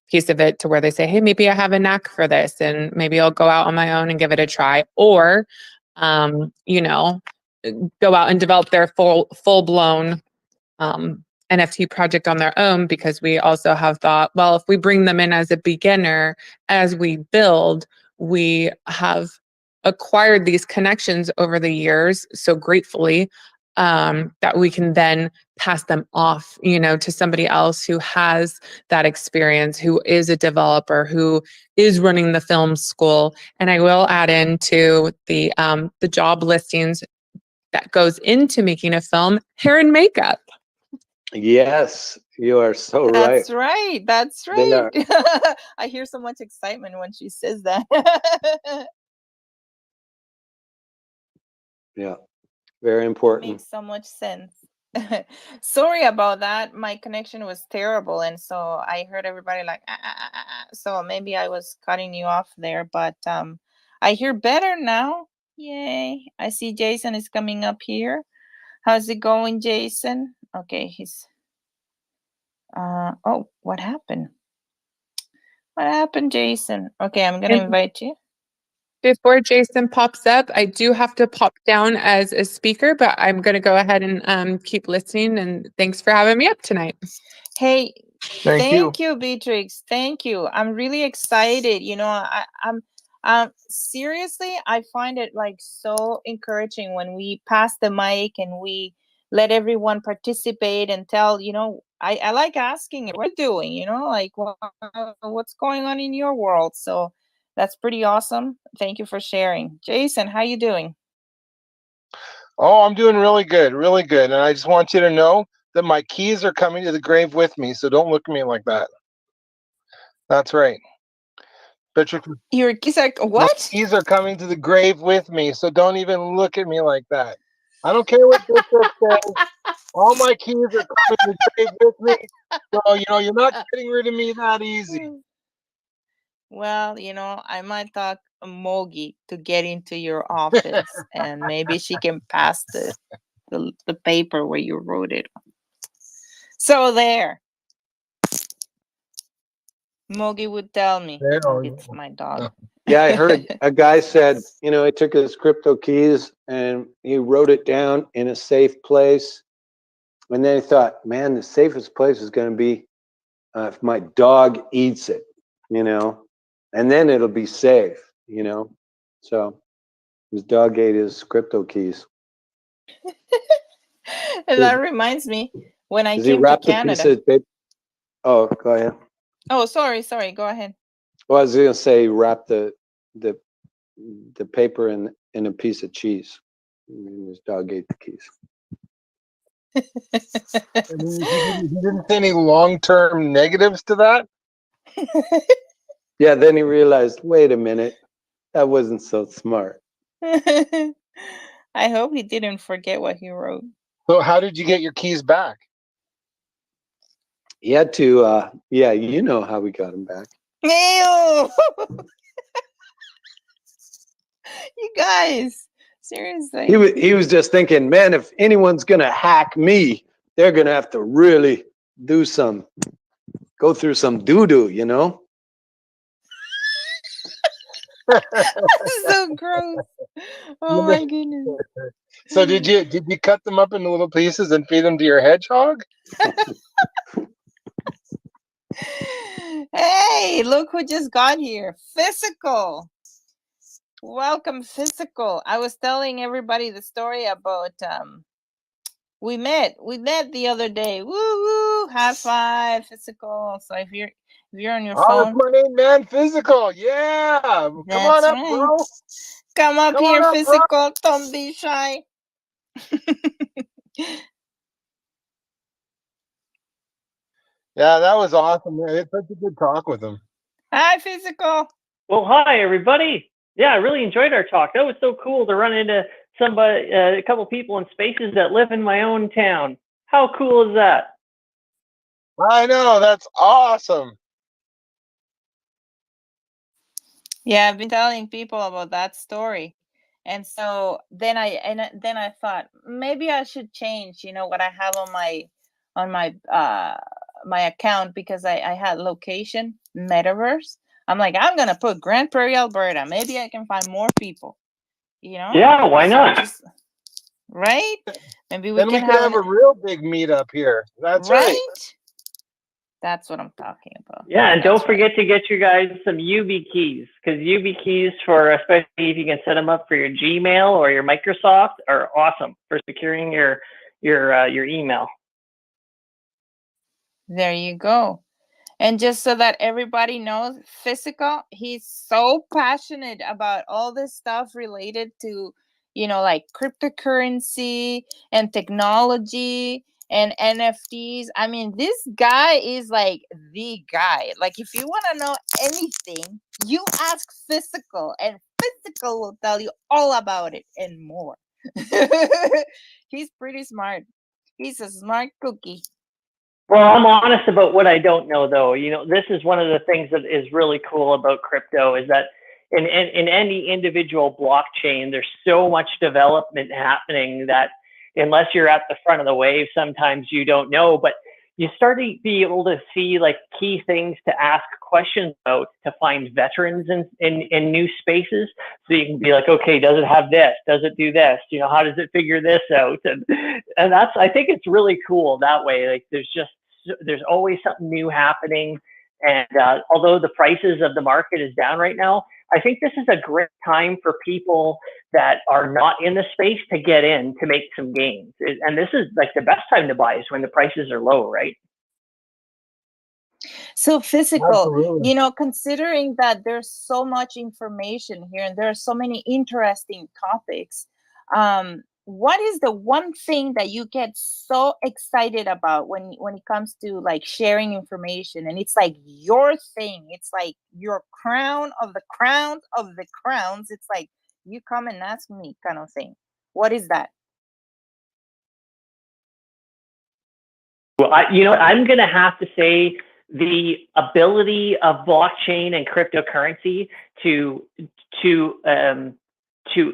[SPEAKER 8] piece of it, to where they say, hey, maybe I have a knack for this and maybe I'll go out on my own and give it a try. Or, go out and develop their full blown NFT project on their own, because we also have thought, well, if we bring them in as a beginner, as we build, we have acquired these connections over the years so gratefully, that we can then pass them off, to somebody else who has that experience, who is a developer, who is running the film school. And I will add into the job listings that goes into making a film, hair and makeup.
[SPEAKER 6] Yes, you are so right.
[SPEAKER 5] That's
[SPEAKER 6] They
[SPEAKER 5] right.
[SPEAKER 6] are.
[SPEAKER 5] I hear so much excitement when she says that.
[SPEAKER 6] Yeah, very important.
[SPEAKER 5] Makes so much sense. Sorry about that. My connection was terrible, and so I heard everybody like, "Ah, ah, ah, ah." So maybe I was cutting you off there, but I hear better now. Yay. I see Jason is coming up here. How's it going, Jason? Okay, he's oh, what happened? What happened, Jason? Okay, I'm gonna
[SPEAKER 8] And
[SPEAKER 5] invite you.
[SPEAKER 8] before Jason pops up, I do have to pop down as a speaker, but I'm going to go ahead and keep listening. And thanks for having me up tonight.
[SPEAKER 5] Hey,
[SPEAKER 9] Thank you.
[SPEAKER 5] thank you, Beatrix. Thank you. I'm really excited. I'm seriously, I find it like so encouraging when we pass the mic and we let everyone participate and tell, I like asking what you're doing, like what's going on in your world. So that's pretty awesome. Thank you for sharing. Jason, how you doing?
[SPEAKER 9] Oh, I'm doing really good, really good. And I just want you to know that my keys are coming to the grave with me. So don't look at me like that. That's right. But
[SPEAKER 5] Your keys are
[SPEAKER 9] my
[SPEAKER 5] what?
[SPEAKER 9] keys are coming to the grave with me, so don't even look at me like that. I don't care what this book says. All my keys are coming to the grave with me. So, you're not getting rid of me that easy.
[SPEAKER 5] Well, I might talk Mogi to get into your office, and maybe she can pass the paper where you wrote it. So there, Mogi would tell me. It's my dog.
[SPEAKER 6] Yeah, I heard a guy said, he took his crypto keys and he wrote it down in a safe place. And then he thought, man, the safest place is going to be if my dog eats it, and then it'll be safe, So his dog ate his crypto keys.
[SPEAKER 5] And that reminds me, when I
[SPEAKER 6] Does he
[SPEAKER 5] came to
[SPEAKER 6] wrap the piece
[SPEAKER 5] Canada.
[SPEAKER 6] of paper? Oh, go ahead.
[SPEAKER 5] Oh, sorry. Go ahead.
[SPEAKER 6] Well, I was going to say wrap the paper in a piece of cheese. And his dog ate the keys.
[SPEAKER 9] I mean, he didn't see any long-term negatives to that?
[SPEAKER 6] Yeah, then he realized, wait a minute, that wasn't so smart.
[SPEAKER 5] I hope he didn't forget what he wrote.
[SPEAKER 9] So how did you get your keys back?
[SPEAKER 6] He had to, yeah, you know how we got him back.
[SPEAKER 5] Ew! You guys, seriously.
[SPEAKER 6] He was just thinking, man, if anyone's going to hack me, they're going to have to really go through some doo-doo,
[SPEAKER 5] That's so gross. Oh my goodness.
[SPEAKER 9] So did you cut them up into little pieces and feed them to your hedgehog?
[SPEAKER 5] Hey, look who just got here. Physical. Welcome, Physical. I was telling everybody the story about we met the other day. Woo woo, high five, Physical. So if you're on your phone.
[SPEAKER 9] That's my name, man. Physical. Yeah. Come on up,
[SPEAKER 5] right.
[SPEAKER 9] bro.
[SPEAKER 5] Come up
[SPEAKER 9] Come
[SPEAKER 5] here,
[SPEAKER 9] on up,
[SPEAKER 5] Physical.
[SPEAKER 9] bro.
[SPEAKER 5] Don't be shy.
[SPEAKER 9] Yeah, that was awesome. Man. It's such a good talk with him.
[SPEAKER 5] Hi, Physical.
[SPEAKER 10] Well, hi, everybody. Yeah, I really enjoyed our talk. That was so cool to run into somebody, a couple people in spaces that live in my own town. How cool is that?
[SPEAKER 9] I know. That's awesome.
[SPEAKER 5] Yeah, I've been telling people about that story. And so then I thought maybe I should change, what I have on my my account, because I had location metaverse. I'm like, I'm gonna put Grand Prairie, Alberta. Maybe I can find more people.
[SPEAKER 10] Yeah, why not?
[SPEAKER 5] Right? Maybe we
[SPEAKER 9] Then
[SPEAKER 5] can
[SPEAKER 9] we could have a real big meetup here. That's right.
[SPEAKER 5] That's what I'm talking about.
[SPEAKER 10] Yeah, and don't forget to get you guys some UB keys, because UB keys, for especially if you can set them up for your Gmail or your Microsoft, are awesome for securing your email.
[SPEAKER 5] There you go. And just so that everybody knows, Physical, he's so passionate about all this stuff related to, like cryptocurrency and technology and NFTs. I mean, this guy is like the guy. Like, if you want to know anything, you ask Physical, and Physical will tell you all about it and more. He's pretty smart. He's a smart cookie.
[SPEAKER 10] Well, I'm honest about what I don't know, though. This is one of the things that is really cool about crypto, is that in any individual blockchain, there's so much development happening that unless you're at the front of the wave, sometimes you don't know. But you start to be able to see like key things to ask questions about, to find veterans in new spaces. So you can be like, okay, does it have this? Does it do this? How does it figure this out? And that's, I think it's really cool that way. Like there's always something new happening. And although the prices of the market is down right now, I think this is a great time for people that are not in the space to get in to make some gains. And this is like the best time to buy, is when the prices are low, right?
[SPEAKER 5] So Physical,
[SPEAKER 9] Absolutely.
[SPEAKER 5] Considering that there's so much information here and there are so many interesting topics, what is the one thing that you get so excited about when it comes to like sharing information, and it's like your thing, it's like your crown of the crowns of the crowns, it's like you come and ask me kind of thing? What is that?
[SPEAKER 10] Well, I'm going to have to say the ability of blockchain and cryptocurrency to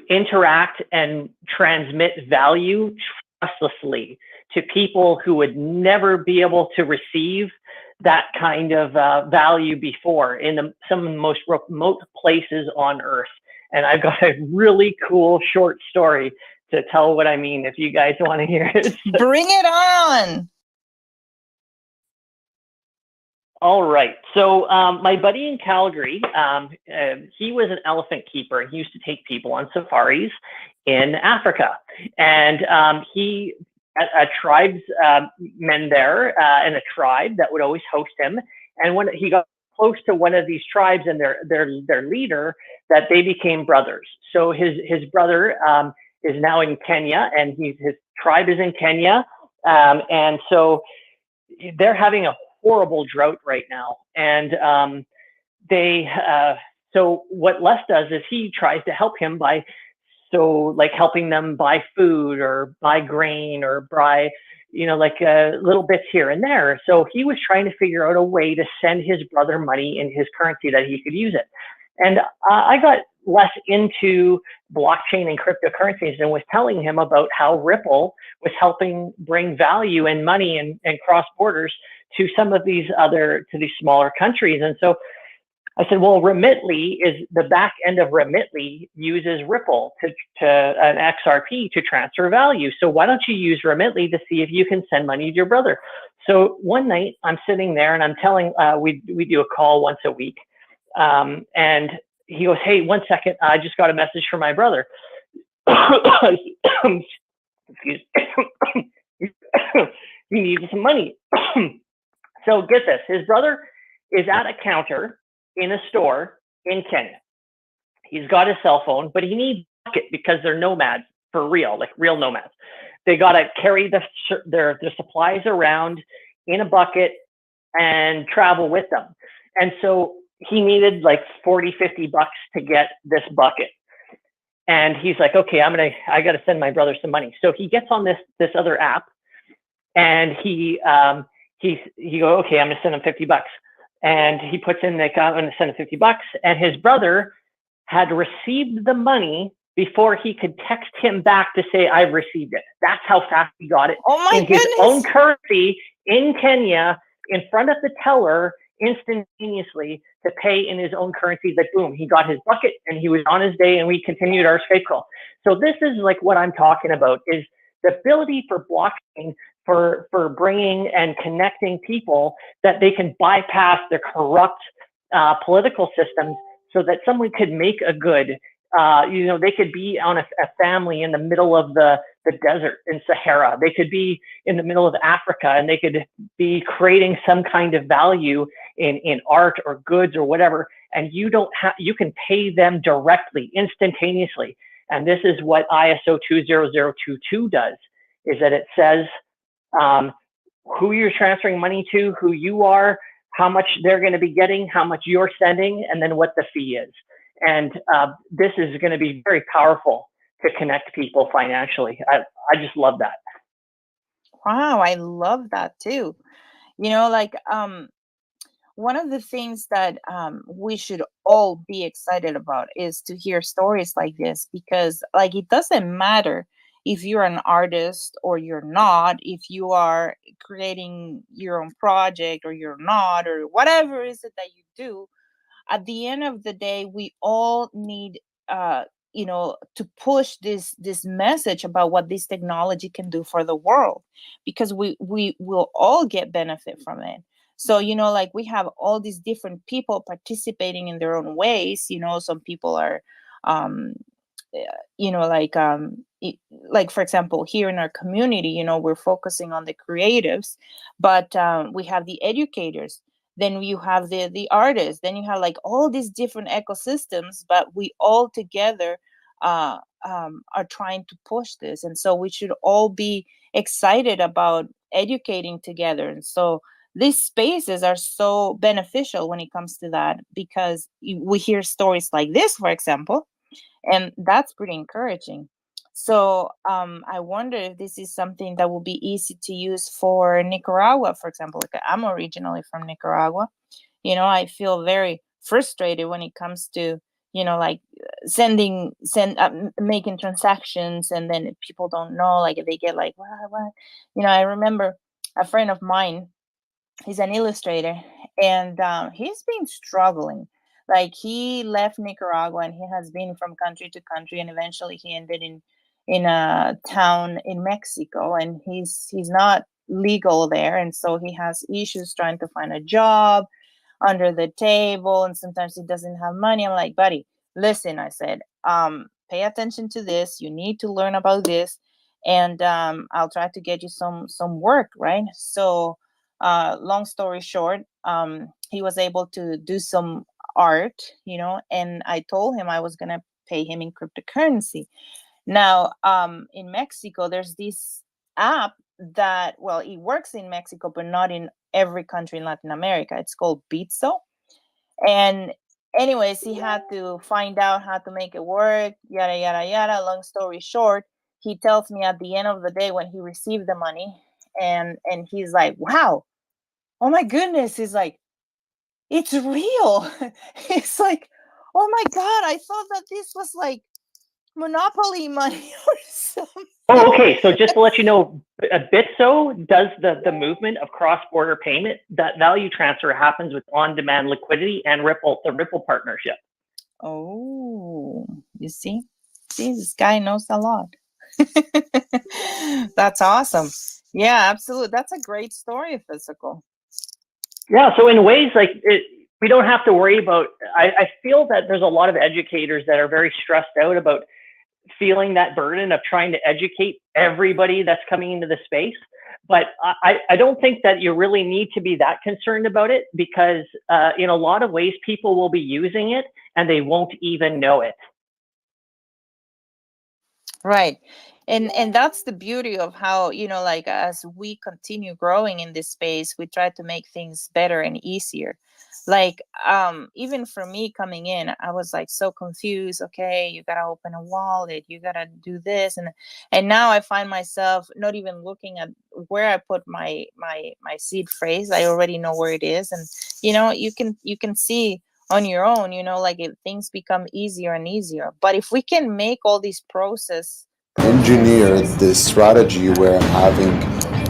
[SPEAKER 10] interact and transmit value trustlessly to people who would never be able to receive that kind of value before in some of the most remote places on Earth. And I've got a really cool short story to tell what I mean if you guys want to hear it.
[SPEAKER 5] Bring it on.
[SPEAKER 10] All right. So my buddy in Calgary, he was an elephant keeper, and he used to take people on safaris in Africa. And he a tribesmen there in a tribe that would always host him. And when he got close to one of these tribes and their leader, that they became brothers. So his brother is now in Kenya, and his tribe is in Kenya, and so they're having a horrible drought right now. And so what Les does is he tries to help him by helping them buy food or buy grain or buy, little bits here and there. So he was trying to figure out a way to send his brother money in his currency that he could use it. And I got less into blockchain and cryptocurrencies and was telling him about how Ripple was helping bring value and money and cross borders to some of these smaller countries. And so I said, well, Remitly is the back end of Remitly uses Ripple to an XRP to transfer value. So why don't you use Remitly to see if you can send money to your brother? So one night I'm sitting there and I'm telling, we do a call once a week. And he goes, hey, 1 second, I just got a message from my brother. Excuse me. He needs some money. So get this, his brother is at a counter in a store in Kenya. He's got his cell phone, but he needs a bucket because they're nomads for real, like real nomads. They got to carry their supplies around in a bucket and travel with them. And so he needed like $40, $50 to get this bucket. And he's like, okay, I got to send my brother some money. So he gets on this other app, and he goes, okay, I'm going to send him $50. And he puts in I'm going to send him $50. And his brother had received the money before he could text him back to say, I've received it. That's how fast he got it.
[SPEAKER 5] Oh my goodness.
[SPEAKER 10] His own currency in Kenya, in front of the teller, instantaneously to pay in his own currency. That boom, he got his bucket and he was on his day, and we continued our Skype call. So this is like what I'm talking about, is the ability for blockchain for bringing and connecting people, that they can bypass the corrupt political systems so that someone could make a good, they could be on a family in the middle of the desert in Sahara. They could be in the middle of Africa, and they could be creating some kind of value in art or goods or whatever. And you can pay them directly, instantaneously. And this is what ISO 20022 does, is that it says who you're transferring money to, who you are, how much they're going to be getting, how much you're sending, and then what the fee is. And this is going to be very powerful to connect people financially. I just love that.
[SPEAKER 5] Wow, I love that too. One of the things that we should all be excited about is to hear stories like this, because like it doesn't matter if you're an artist or you're not, if you are creating your own project or you're not, or whatever is it that you do. At the end of the day, we all need to push this message about what this technology can do for the world, because we will all get benefit from it. So like we have all these different people participating in their own ways. Some people are like for example, here in our community, we're focusing on the creatives, but we have the educators, then you have the artists, then you have like all these different ecosystems, but we all together are trying to push this, and so we should all be excited about educating together. And so these spaces are so beneficial when it comes to that, because we hear stories like this, for example, and that's pretty encouraging. So I wonder if this is something that will be easy to use for Nicaragua, for example. Like, I'm originally from Nicaragua. I feel very frustrated when it comes to, like making transactions, and then people don't know, like they get like, what? I remember a friend of mine, he's an illustrator, and he's been struggling. Like, he left Nicaragua and he has been from country to country, and eventually he ended in a town in Mexico, and he's not legal there, and so he has issues trying to find a job under the table, and sometimes he doesn't have money. I'm like, buddy, listen, I said, pay attention to this. You need to learn about this, and I'll try to get you some work, right? So long story short, he was able to do some art, and I told him I was gonna pay him in cryptocurrency. Now, in Mexico, there's this app that, well, it works in Mexico, but not in every country in Latin America. It's called Bitso. And anyways, he had to find out how to make it work, yada, yada, yada. Long story short, he tells me at the end of the day when he received the money, and he's like, wow, oh my goodness. He's like, it's real. It's like, oh my God, I thought that this was like Monopoly money or something.
[SPEAKER 10] Oh, okay. So just to let you know, Bitso does the movement of cross-border payment. That value transfer happens with on-demand liquidity and the Ripple partnership.
[SPEAKER 5] Oh, you see, this guy knows a lot. That's awesome. Yeah, absolutely. That's a great story, Physical.
[SPEAKER 10] Yeah. So in ways like we don't have to worry about. I feel that there's a lot of educators that are very stressed out about feeling that burden of trying to educate everybody that's coming into the space. But I don't think that you really need to be that concerned about it, because in a lot of ways, people will be using it and they won't even know it.
[SPEAKER 5] Right. And that's the beauty of how, like, as we continue growing in this space, we try to make things better and easier. Like, even for me coming in, I was like so confused. Okay, you gotta open a wallet, you gotta do this, and now I find myself not even looking at where I put my seed phrase. I already know where it is, and you can see on your own, like, if things become easier and easier. But if we can make all these
[SPEAKER 11] engineer this strategy where having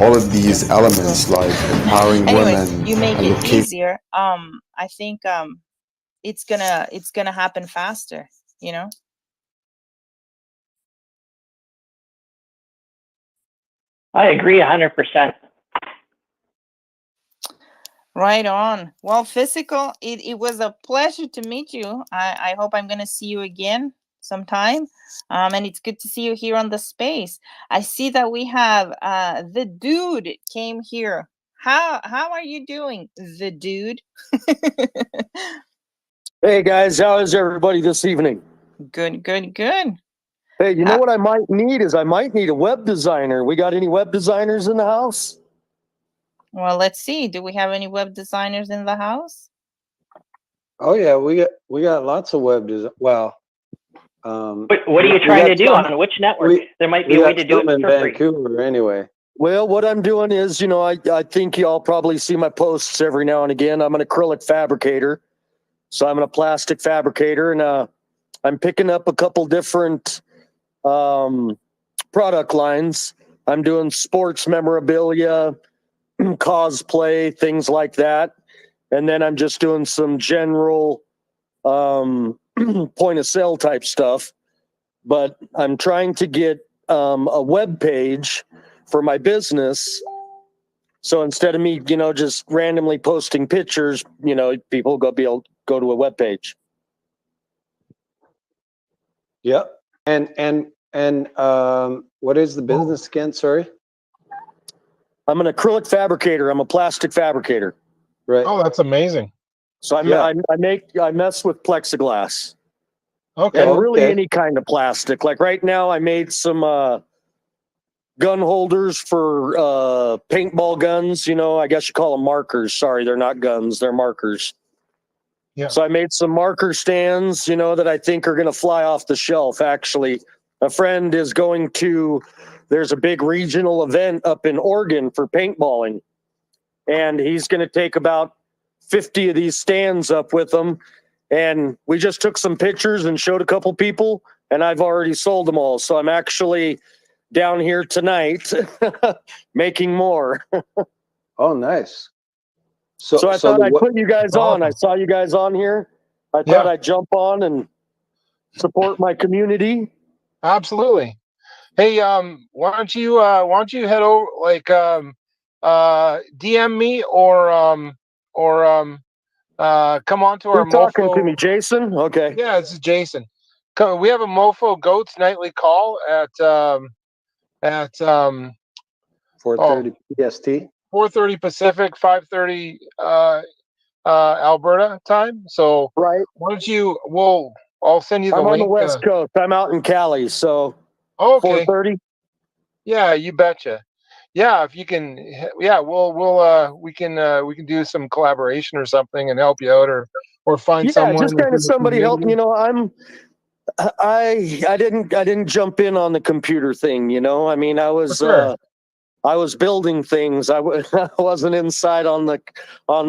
[SPEAKER 11] all of these elements like empowering
[SPEAKER 5] anyways,
[SPEAKER 11] women,
[SPEAKER 5] you make it
[SPEAKER 11] allocate
[SPEAKER 5] easier, I think it's gonna happen faster,
[SPEAKER 10] I agree 100%.
[SPEAKER 5] Right on. Well, Physical, it was a pleasure to meet you. I hope I'm gonna see you again sometime. And it's good to see you here on the space. I see that we have the dude came here. How are you doing, the dude?
[SPEAKER 12] Hey guys, how is everybody this evening?
[SPEAKER 5] Good.
[SPEAKER 12] Hey, you know what I might need is I might need a web designer. We got any web designers in the house?
[SPEAKER 5] Well, let's see. Do we have any web designers in the house?
[SPEAKER 6] Oh yeah, we got lots of web design. Well,
[SPEAKER 10] what are you trying to do on which network? There might be a way to do it
[SPEAKER 6] in
[SPEAKER 10] for free.
[SPEAKER 6] Vancouver anyway.
[SPEAKER 12] Well, what I'm doing is, I think y'all probably see my posts every now and again. I'm an acrylic fabricator. So I'm a plastic fabricator, and I'm picking up a couple different product lines. I'm doing sports memorabilia, cosplay, things like that. And then I'm just doing some general point of sale type stuff. But I'm trying to get a web page for my business. So instead of me, just randomly posting pictures, people be able to go to a web page.
[SPEAKER 6] Yep. And what is the business again? Sorry.
[SPEAKER 12] I'm an acrylic fabricator. I'm a plastic fabricator.
[SPEAKER 6] Right.
[SPEAKER 9] Oh, that's amazing.
[SPEAKER 12] So I mess with plexiglass.
[SPEAKER 9] Okay.
[SPEAKER 12] And really
[SPEAKER 6] Okay.
[SPEAKER 12] any kind of plastic. Like right now, I made some gun holders for paintball guns. You know, I guess you call them markers. Sorry, they're not guns; they're markers.
[SPEAKER 9] Yeah.
[SPEAKER 12] So I made some marker stands, you know, that I think are going to fly off the shelf. Actually, a friend is going to. There's a big regional event up in Oregon for paintballing, and he's going to take about 50 of these stands up with him. And we just took some pictures and showed a couple people, and I've already sold them all. So I'm actually down here tonight making more.
[SPEAKER 6] Oh, nice.
[SPEAKER 12] So I thought I'd
[SPEAKER 6] what?
[SPEAKER 12] put you guys on. I saw you guys on here. I thought
[SPEAKER 9] Yeah.
[SPEAKER 12] I'd jump on and support my community.
[SPEAKER 9] Absolutely. Hey, why don't you head over, like, DM me or come on to our
[SPEAKER 12] Who's talking to
[SPEAKER 9] Mofo.
[SPEAKER 12] me, Jason? Okay.
[SPEAKER 9] Yeah, this is Jason. We have a Mofo Goats nightly call at
[SPEAKER 6] 4:30 PST.
[SPEAKER 9] 4:30 Pacific, 5:30 Alberta time. So
[SPEAKER 12] Right.
[SPEAKER 9] why don't you? I'll send you the
[SPEAKER 12] I'm on the
[SPEAKER 9] link.
[SPEAKER 12] West Coast. I'm out in Cali, so
[SPEAKER 9] Okay.
[SPEAKER 12] 4:30.
[SPEAKER 9] Yeah, you betcha. Yeah, if you can, yeah, we can do some collaboration or something and help you out, or find
[SPEAKER 12] Yeah,
[SPEAKER 9] someone
[SPEAKER 12] just kind
[SPEAKER 9] within
[SPEAKER 12] of
[SPEAKER 9] the
[SPEAKER 12] somebody help.
[SPEAKER 9] community.
[SPEAKER 12] You know, I didn't jump in on the computer thing. You know, I mean,
[SPEAKER 9] For sure.
[SPEAKER 12] I was building things. I wasn't inside on the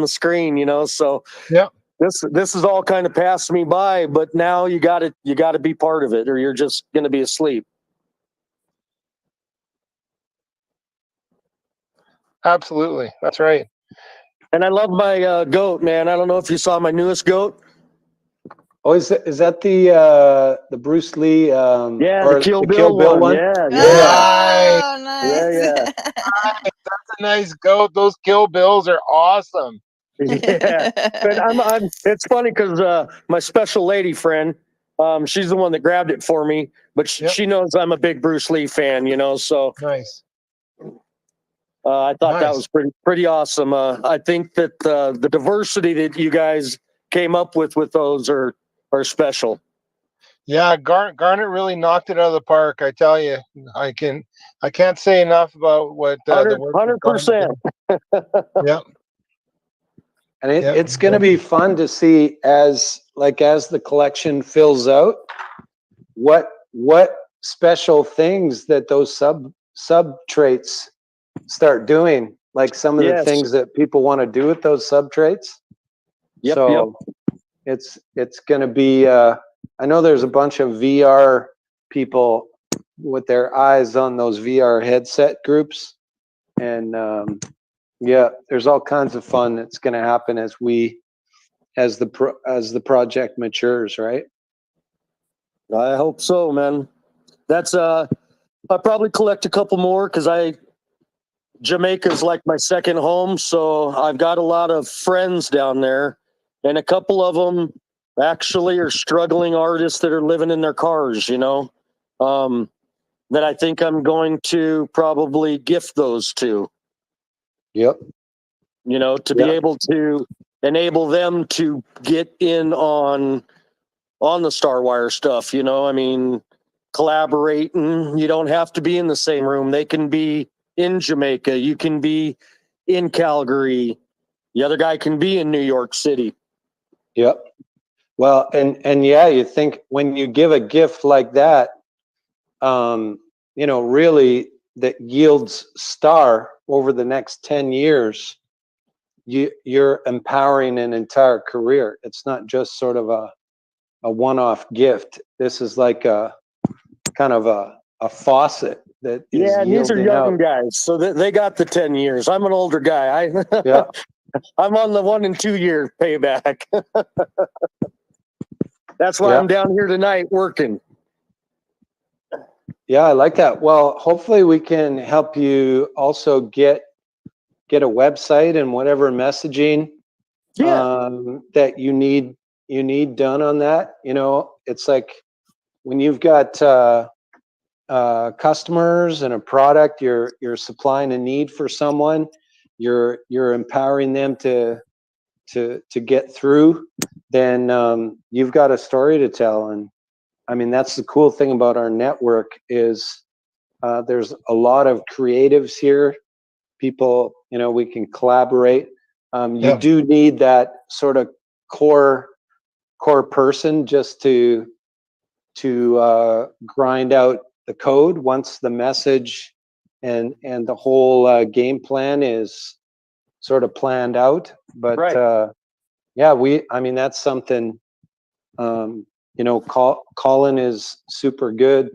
[SPEAKER 12] screen. You know, so
[SPEAKER 9] Yeah,
[SPEAKER 12] this is all kind of passed me by. But now you got to be part of it, or you're just going to be asleep.
[SPEAKER 9] absolutely. That's right.
[SPEAKER 12] And I love my goat, man. I don't know if you saw my newest goat.
[SPEAKER 6] Oh, is that the Bruce Lee
[SPEAKER 12] Yeah,
[SPEAKER 6] or
[SPEAKER 12] the Kill
[SPEAKER 6] the Kill
[SPEAKER 12] Bill
[SPEAKER 6] Bill
[SPEAKER 12] one.
[SPEAKER 6] one?
[SPEAKER 12] Yeah,
[SPEAKER 9] Nice.
[SPEAKER 5] Oh,
[SPEAKER 12] yeah,
[SPEAKER 5] nice.
[SPEAKER 12] yeah.
[SPEAKER 9] That's a nice goat. Those Kill Bills are awesome.
[SPEAKER 12] Yeah, but I'm. It's funny because my special lady friend, she's the one that grabbed it for me. But
[SPEAKER 9] Yep.
[SPEAKER 12] she knows I'm a big Bruce Lee fan, you know. So
[SPEAKER 9] Nice.
[SPEAKER 12] I thought that
[SPEAKER 9] Nice.
[SPEAKER 12] was pretty awesome. I think that the diversity that you guys came up with those are special.
[SPEAKER 9] Yeah, Garnet really knocked it out of the park. I tell you, I can't say enough about what the work that Garnet
[SPEAKER 12] 100%.
[SPEAKER 9] did. Yep.
[SPEAKER 6] And
[SPEAKER 9] Yep.
[SPEAKER 6] it's going to be fun to see as the collection fills out, what special things that those sub traits start doing, like some of the
[SPEAKER 12] Yes.
[SPEAKER 6] things that people want to do with those sub traits.
[SPEAKER 12] Yep.
[SPEAKER 6] So it's going to be. I know there's a bunch of VR people with their eyes on those VR headset groups, and yeah, there's all kinds of fun that's going to happen as the project matures, right?
[SPEAKER 12] I hope so, man. That's I'll probably collect a couple more because Jamaica's like my second home, so I've got a lot of friends down there, and a couple of them actually are struggling artists that are living in their cars, you know, that I think I'm going to probably gift those to.
[SPEAKER 6] Yep.
[SPEAKER 12] You know, to be able to enable them to get in on the Starwire stuff, you know. I mean, collaborating, you don't have to be in the same room. They can be in Jamaica, you can be in Calgary, the other guy can be in New York City.
[SPEAKER 6] Yep. Well, and yeah, you think when you give a gift like that, you know, really that yields star over the next 10 years, you're empowering an entire career. It's not just sort of a one-off gift. This is like a kind of a faucet that is
[SPEAKER 12] Yeah, and these are
[SPEAKER 6] yielding
[SPEAKER 12] young
[SPEAKER 6] out.
[SPEAKER 12] guys, so they got the 10 years. I'm an older guy.
[SPEAKER 6] Yeah.
[SPEAKER 12] I'm on the 1 and 2 year payback. That's why
[SPEAKER 6] Yeah.
[SPEAKER 12] I'm down here tonight working.
[SPEAKER 6] Yeah, I like that. Well, hopefully we can help you also get a website and whatever messaging that you need done on that. You know, it's like when you've got customers and a product, you're supplying a need for someone, you're empowering them to get through, then you've got a story to tell, and I mean, that's the cool thing about our network is there's a lot of creatives here. People, you know, we can collaborate. You do need that sort of core person just to grind out the code once the message and the whole game plan is sort of planned out. But
[SPEAKER 12] Right.
[SPEAKER 6] yeah, I mean, that's something, you know, Colin is super good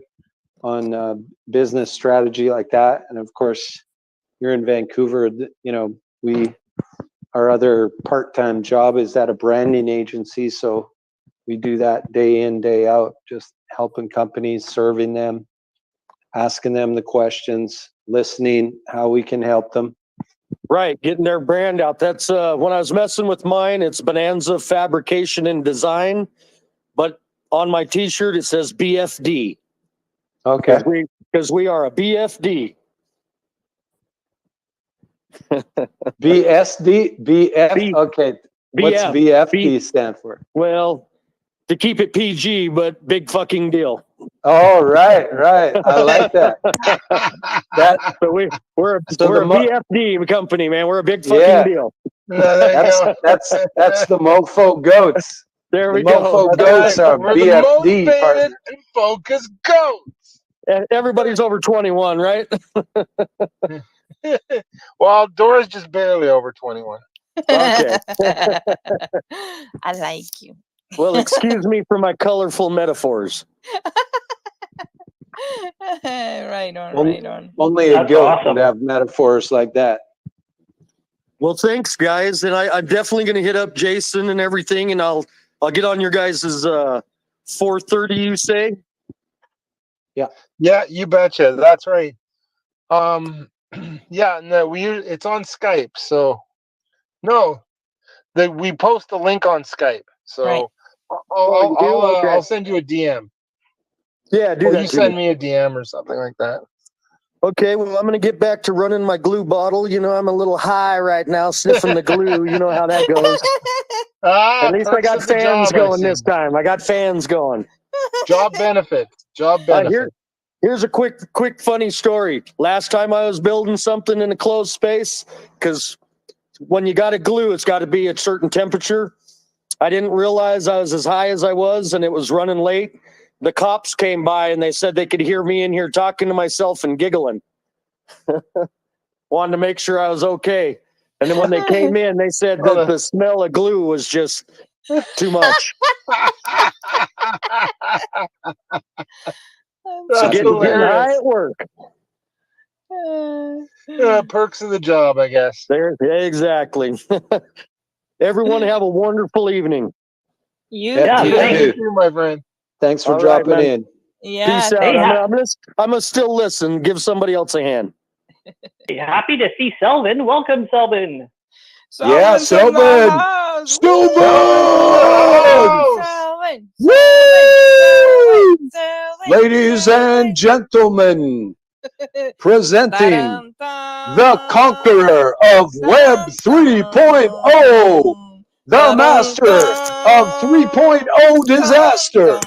[SPEAKER 6] on business strategy like that. And of course, you're in Vancouver, you know, our other part-time job is at a branding agency. So we do that day in, day out, just helping companies, serving them, asking them the questions, listening, how we can help them.
[SPEAKER 12] Right, getting their brand out. That's when I was messing with mine, it's Bonanza Fabrication and Design, but on my t-shirt it says BFD.
[SPEAKER 6] Okay.
[SPEAKER 12] Because we are a BFD.
[SPEAKER 6] BSD, BF, okay. What's BFD stand for?
[SPEAKER 12] Well, to keep it PG, but big fucking deal.
[SPEAKER 6] Oh, right. I like that.
[SPEAKER 12] So we're a BFD company, man. We're a big fucking
[SPEAKER 6] Yeah.
[SPEAKER 12] deal.
[SPEAKER 6] That's the mofo goats.
[SPEAKER 12] There we
[SPEAKER 6] The mofo
[SPEAKER 12] go.
[SPEAKER 6] goats are
[SPEAKER 9] We're the
[SPEAKER 6] BFD
[SPEAKER 9] motivated
[SPEAKER 6] partners.
[SPEAKER 9] and focused goats.
[SPEAKER 12] Everybody's over 21, right?
[SPEAKER 9] Well, Dora's just barely over 21.
[SPEAKER 12] Okay.
[SPEAKER 5] I like you.
[SPEAKER 12] Well, excuse me for my colorful metaphors.
[SPEAKER 5] Right on.
[SPEAKER 6] Only a goat would have metaphors like that.
[SPEAKER 12] Well, thanks, guys, and I'm definitely going to hit up Jason and everything, and I'll get on your guys' 4:30. You say?
[SPEAKER 9] Yeah, you betcha. That's right. Yeah, no, it's on Skype. So no, we post the link on Skype. So
[SPEAKER 5] Right.
[SPEAKER 9] I'll send you a DM.
[SPEAKER 12] Yeah, do
[SPEAKER 9] or
[SPEAKER 12] that.
[SPEAKER 9] You send me a DM or something like that.
[SPEAKER 12] Okay, well, I'm going to get back to running my glue bottle. You know, I'm a little high right now, sniffing the glue. You know how that goes. At least I got fans going this time. I got fans going.
[SPEAKER 9] Job benefit.
[SPEAKER 12] Here's a quick funny story. Last time I was building something in a closed space, because when you got to glue, it's got to be at a certain temperature. I didn't realize I was as high as I was, and it was running late. The cops came by and they said they could hear me in here talking to myself and giggling. Wanted to make sure I was okay. And then when they came in, they said that the smell of glue was just too much. So getting high at work.
[SPEAKER 9] Perks of the job, I guess.
[SPEAKER 12] Exactly. Everyone have a wonderful evening.
[SPEAKER 5] You
[SPEAKER 9] too, my friend.
[SPEAKER 6] Thanks for dropping in.
[SPEAKER 5] Yeah.
[SPEAKER 12] Peace out. I'm gonna still listen. Give somebody else a hand.
[SPEAKER 10] Happy to see Selvin. Welcome, Selvin.
[SPEAKER 6] Yeah, Selvin. Ladies and gentlemen, presenting the conqueror of Web 3.0, the master of 3.0 disaster.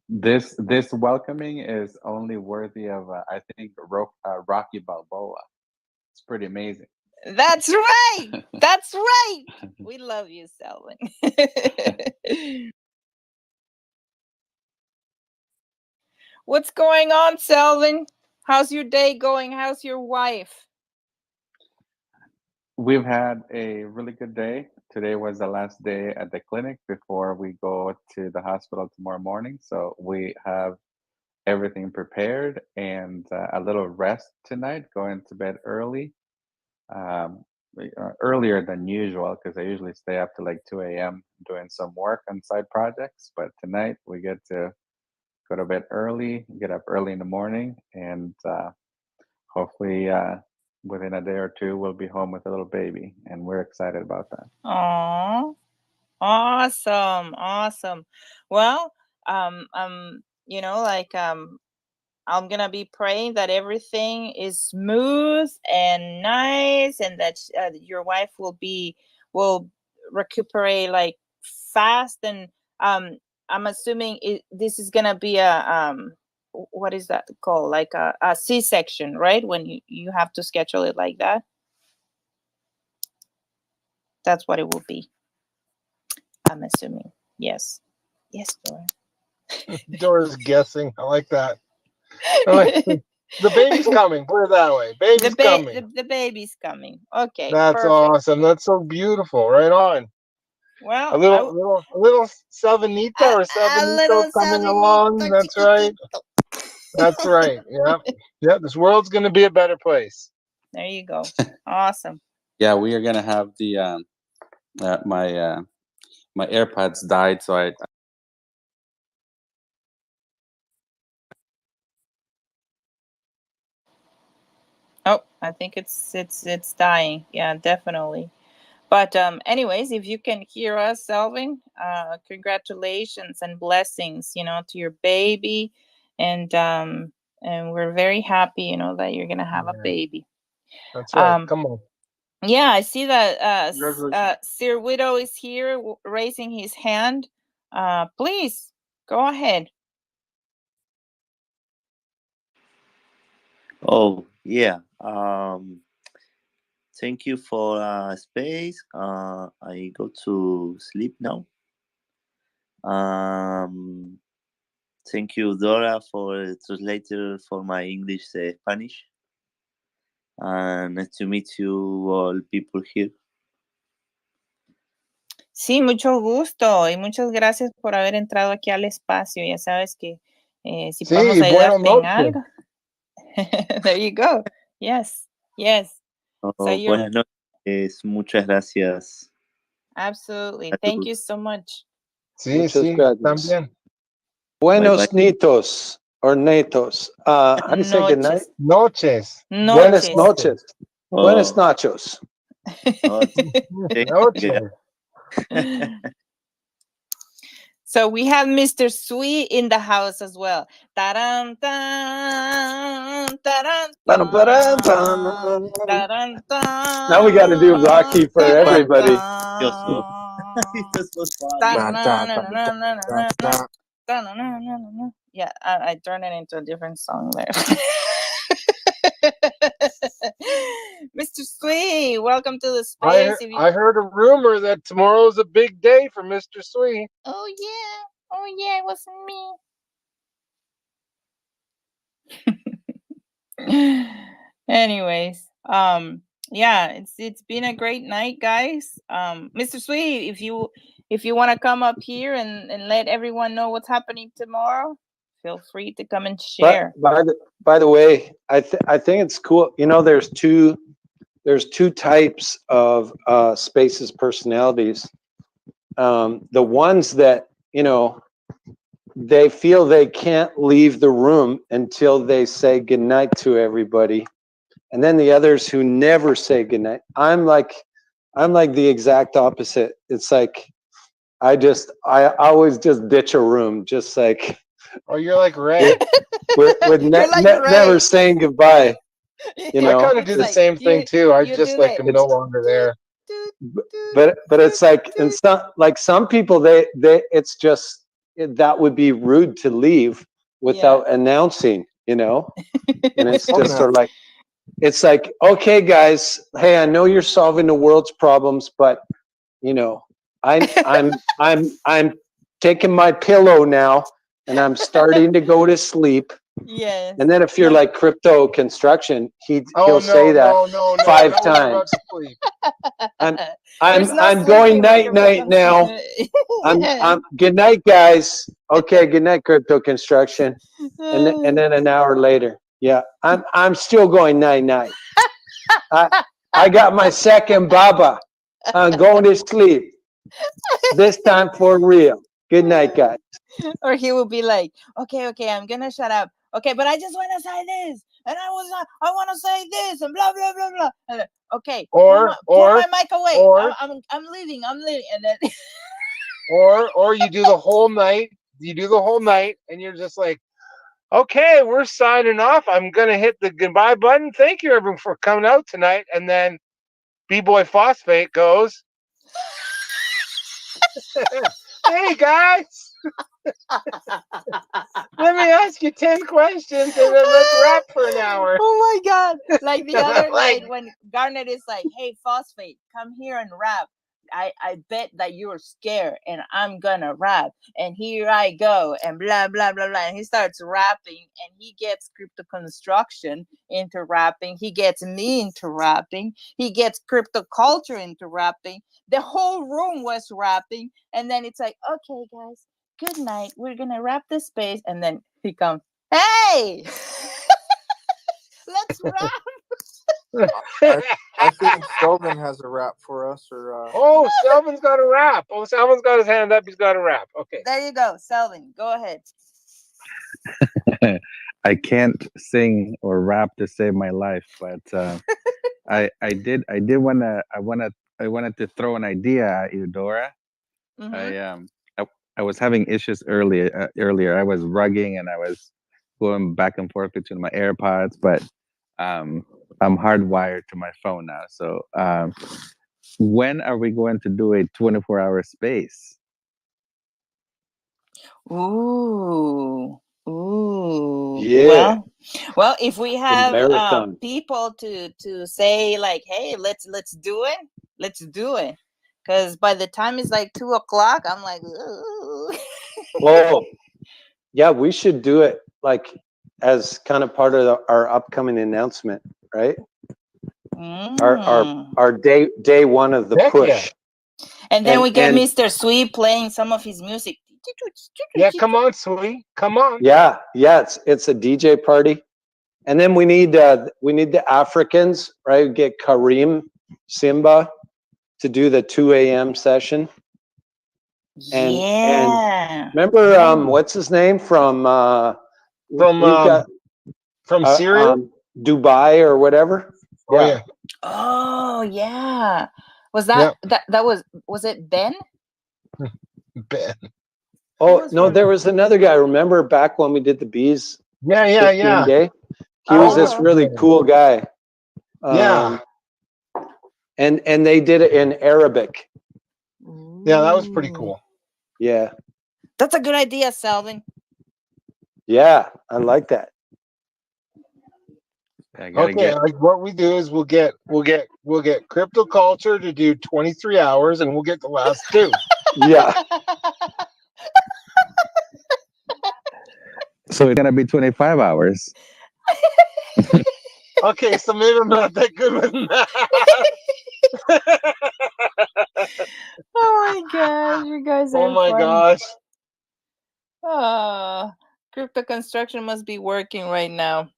[SPEAKER 13] This welcoming is only worthy of I think Rocky Balboa. It's pretty amazing.
[SPEAKER 5] That's right. That's right. We love you, Selvin. What's going on, Selvin? How's your day going? How's your wife?
[SPEAKER 13] We've had a really good day. Today was the last day at the clinic before we go to the hospital tomorrow morning. So we have everything prepared and a little rest tonight, going to bed early. Earlier than usual because I usually stay up to like 2 a.m. doing some work on side projects. But tonight we get to go to bed early, get up early in the morning, and hopefully within a day or two we'll be home with a little baby, and we're excited about that.
[SPEAKER 5] Aww. Awesome. Well, you know, like I'm gonna be praying that everything is smooth and nice, and that your wife will recuperate like fast. And I'm assuming this is gonna be a what is that called? Like a C-section, right? When you have to schedule it like that. That's what it will be. I'm assuming. Yes. Yes, Dora.
[SPEAKER 9] Dora's guessing. I like that. I like the baby's coming. Put it that way. Baby's coming.
[SPEAKER 5] The baby's coming. Okay.
[SPEAKER 9] That's
[SPEAKER 5] Perfect.
[SPEAKER 9] awesome. That's so beautiful. Right on.
[SPEAKER 5] Well,
[SPEAKER 9] A little Sabanita or Sabanito coming along. That's right. That's right. Yeah. Yeah. This world's gonna be a better place.
[SPEAKER 5] There you go. Awesome.
[SPEAKER 14] Yeah, we are gonna have the my AirPods died, so I
[SPEAKER 5] Oh, I think it's dying. Yeah, definitely. But anyways, if you can hear us, Selvin, congratulations and blessings, you know, to your baby, and we're very happy, you know, that you're gonna have a baby.
[SPEAKER 9] That's right. Come on.
[SPEAKER 5] Yeah, I see that Sir Widow is here raising his hand. Please go ahead.
[SPEAKER 4] Oh, yeah. Thank you for space. I go to sleep now. Thank you, Dora, for translator for my English Spanish. Nice to meet you all people here.
[SPEAKER 5] Sí, mucho gusto y muchas gracias por haber entrado aquí al espacio. Ya sabes que si podemos
[SPEAKER 9] Sí, buenas
[SPEAKER 5] ayudarte en
[SPEAKER 9] noches.
[SPEAKER 5] algo. There you go. Yes, yes.
[SPEAKER 4] Oh,
[SPEAKER 5] So you're
[SPEAKER 4] buenas noches. Muchas gracias.
[SPEAKER 5] absolutely. Thank you so much.
[SPEAKER 9] Sí,
[SPEAKER 6] Muchas
[SPEAKER 9] sí,
[SPEAKER 6] gracias.
[SPEAKER 9] también.
[SPEAKER 6] Buenos
[SPEAKER 4] Bye, bye.
[SPEAKER 6] nitos or netos. How do you say good night?
[SPEAKER 5] Noches.
[SPEAKER 9] Noches.
[SPEAKER 6] Buenas
[SPEAKER 5] Noches.
[SPEAKER 6] noches. Buenos
[SPEAKER 4] Oh,
[SPEAKER 6] nachos.
[SPEAKER 4] oh,
[SPEAKER 9] Noches.
[SPEAKER 5] So we have Mr. Sweet in the house as well. Ta-dum, dum, ta-dum,
[SPEAKER 6] Ba-dum, ba-dum,
[SPEAKER 5] dum,
[SPEAKER 6] ba-dum.
[SPEAKER 5] ta-dum, dum,
[SPEAKER 6] Now we got to do Rocky for
[SPEAKER 5] ta-dum,
[SPEAKER 6] everybody.
[SPEAKER 4] Gracioso. It's so funny.
[SPEAKER 5] dum. Yeah, I turned it into a different song there. Mr. Sweet, welcome to the space.
[SPEAKER 9] I heard a rumor that tomorrow's a big day for Mr. Sweet.
[SPEAKER 5] Oh yeah, it wasn't me. Anyways, yeah, it's been a great night, guys. Mr. Sweet, if you want to come up here and let everyone know what's happening tomorrow, feel free to come and share.
[SPEAKER 6] By the way, I think it's cool. You know, there's two types of Spaces personalities. The ones that, you know, they feel they can't leave the room until they say goodnight to everybody, and then the others who never say goodnight. I'm like the exact opposite. It's like I always just ditch a room, just like.
[SPEAKER 9] Oh, you're like Ray.
[SPEAKER 6] with never saying goodbye. You know,
[SPEAKER 9] I kind of do the same thing too. I just like am no longer there.
[SPEAKER 6] But it's like, and some people they it's just that would be rude to leave without announcing, you know. And it's just sort of like, it's like, okay guys, hey, I know you're solving the world's problems, but you know, I'm taking my pillow now and I'm starting to go to sleep.
[SPEAKER 5] Yes.
[SPEAKER 6] And then if you're like crypto construction, he'll say that 5 times. I'm going night now. I'm good night, guys. Okay, good night, crypto construction. And then an hour later, yeah, I'm still going night. I got my second baba. I'm going to sleep. This time for real. Good night, guys.
[SPEAKER 5] Or he will be like, okay, I'm gonna shut up. Okay, but I just want to say this, and I want to say this, and blah blah blah blah. And okay,
[SPEAKER 9] or
[SPEAKER 5] pull my mic away. I'm leaving, and then
[SPEAKER 9] or you do the whole night you do the whole night, and you're just like, okay, we're signing off. I'm gonna hit the goodbye button. Thank you everyone for coming out tonight. And then B-Boy Phosphate goes, hey guys, let me ask you 10 questions and then let's rap for an hour.
[SPEAKER 5] Oh my God. Like the other
[SPEAKER 9] Like-
[SPEAKER 5] night when Garnet is like, hey, Phosphate, come here and rap. I bet that you're scared and I'm gonna rap. And here I go and blah, blah, blah, blah. And he starts rapping and he gets crypto construction into rapping. He gets me into rapping. He gets crypto culture into rapping. The whole room was rapping. And then it's like, okay, guys, good night. We're gonna wrap the space. And then he comes, hey, let's rap.
[SPEAKER 15] I think Selvin has a rap for us, or
[SPEAKER 9] Oh, Selvin's got a rap. Oh, Selvin's got his hand up. He's got a rap. Okay.
[SPEAKER 5] There you go, Selvin. Go ahead.
[SPEAKER 14] I can't sing or rap to save my life, but I wanted to throw an idea at you, Dora.
[SPEAKER 5] Mhm.
[SPEAKER 14] I was having issues earlier. I was rugging and I was going back and forth between my AirPods, but I'm hardwired to my phone now. So when are we going to do a 24-hour space?
[SPEAKER 5] Ooh. Ooh.
[SPEAKER 6] Yeah.
[SPEAKER 5] Well, if we have
[SPEAKER 6] marathon.
[SPEAKER 5] people to say like, hey, let's do it. Let's do it. Because by the time it's like 2:00, I'm like, ooh.
[SPEAKER 6] Oh, yeah, we should do it like as kind of part of our upcoming announcement, right? Our day one of the
[SPEAKER 9] Heck
[SPEAKER 6] push.
[SPEAKER 9] yeah.
[SPEAKER 5] And then we get
[SPEAKER 6] and-
[SPEAKER 5] Mr. Sweet playing some of his music.
[SPEAKER 9] Yeah, come on, Sweet. Come on.
[SPEAKER 6] Yeah, it's a DJ party. And then we need the Africans, right? Get Kareem Simba to do the 2 a.m. session. And
[SPEAKER 5] Yeah.
[SPEAKER 6] remember what's his name from
[SPEAKER 9] Syria?
[SPEAKER 6] Dubai or whatever?
[SPEAKER 9] Oh, yeah.
[SPEAKER 5] Oh yeah. Was that was it Ben?
[SPEAKER 9] Ben.
[SPEAKER 6] Oh no, there was another guy. Remember back when we did the bees?
[SPEAKER 9] Yeah.
[SPEAKER 6] Day? He was this really cool guy.
[SPEAKER 9] Yeah.
[SPEAKER 6] And they did it in Arabic.
[SPEAKER 9] Yeah, that was pretty cool.
[SPEAKER 6] Yeah.
[SPEAKER 5] That's a good idea, Selvin.
[SPEAKER 6] Yeah, I like that.
[SPEAKER 9] Okay, like what we do is we'll get crypto culture to do 23 hours and we'll get the last two.
[SPEAKER 6] Yeah.
[SPEAKER 14] So it's gonna be 25 hours.
[SPEAKER 9] Okay, so maybe I'm not that good with math.
[SPEAKER 5] Oh my gosh, you guys are
[SPEAKER 9] Oh my
[SPEAKER 5] funny.
[SPEAKER 9] gosh.
[SPEAKER 5] Crypto construction must be working right now.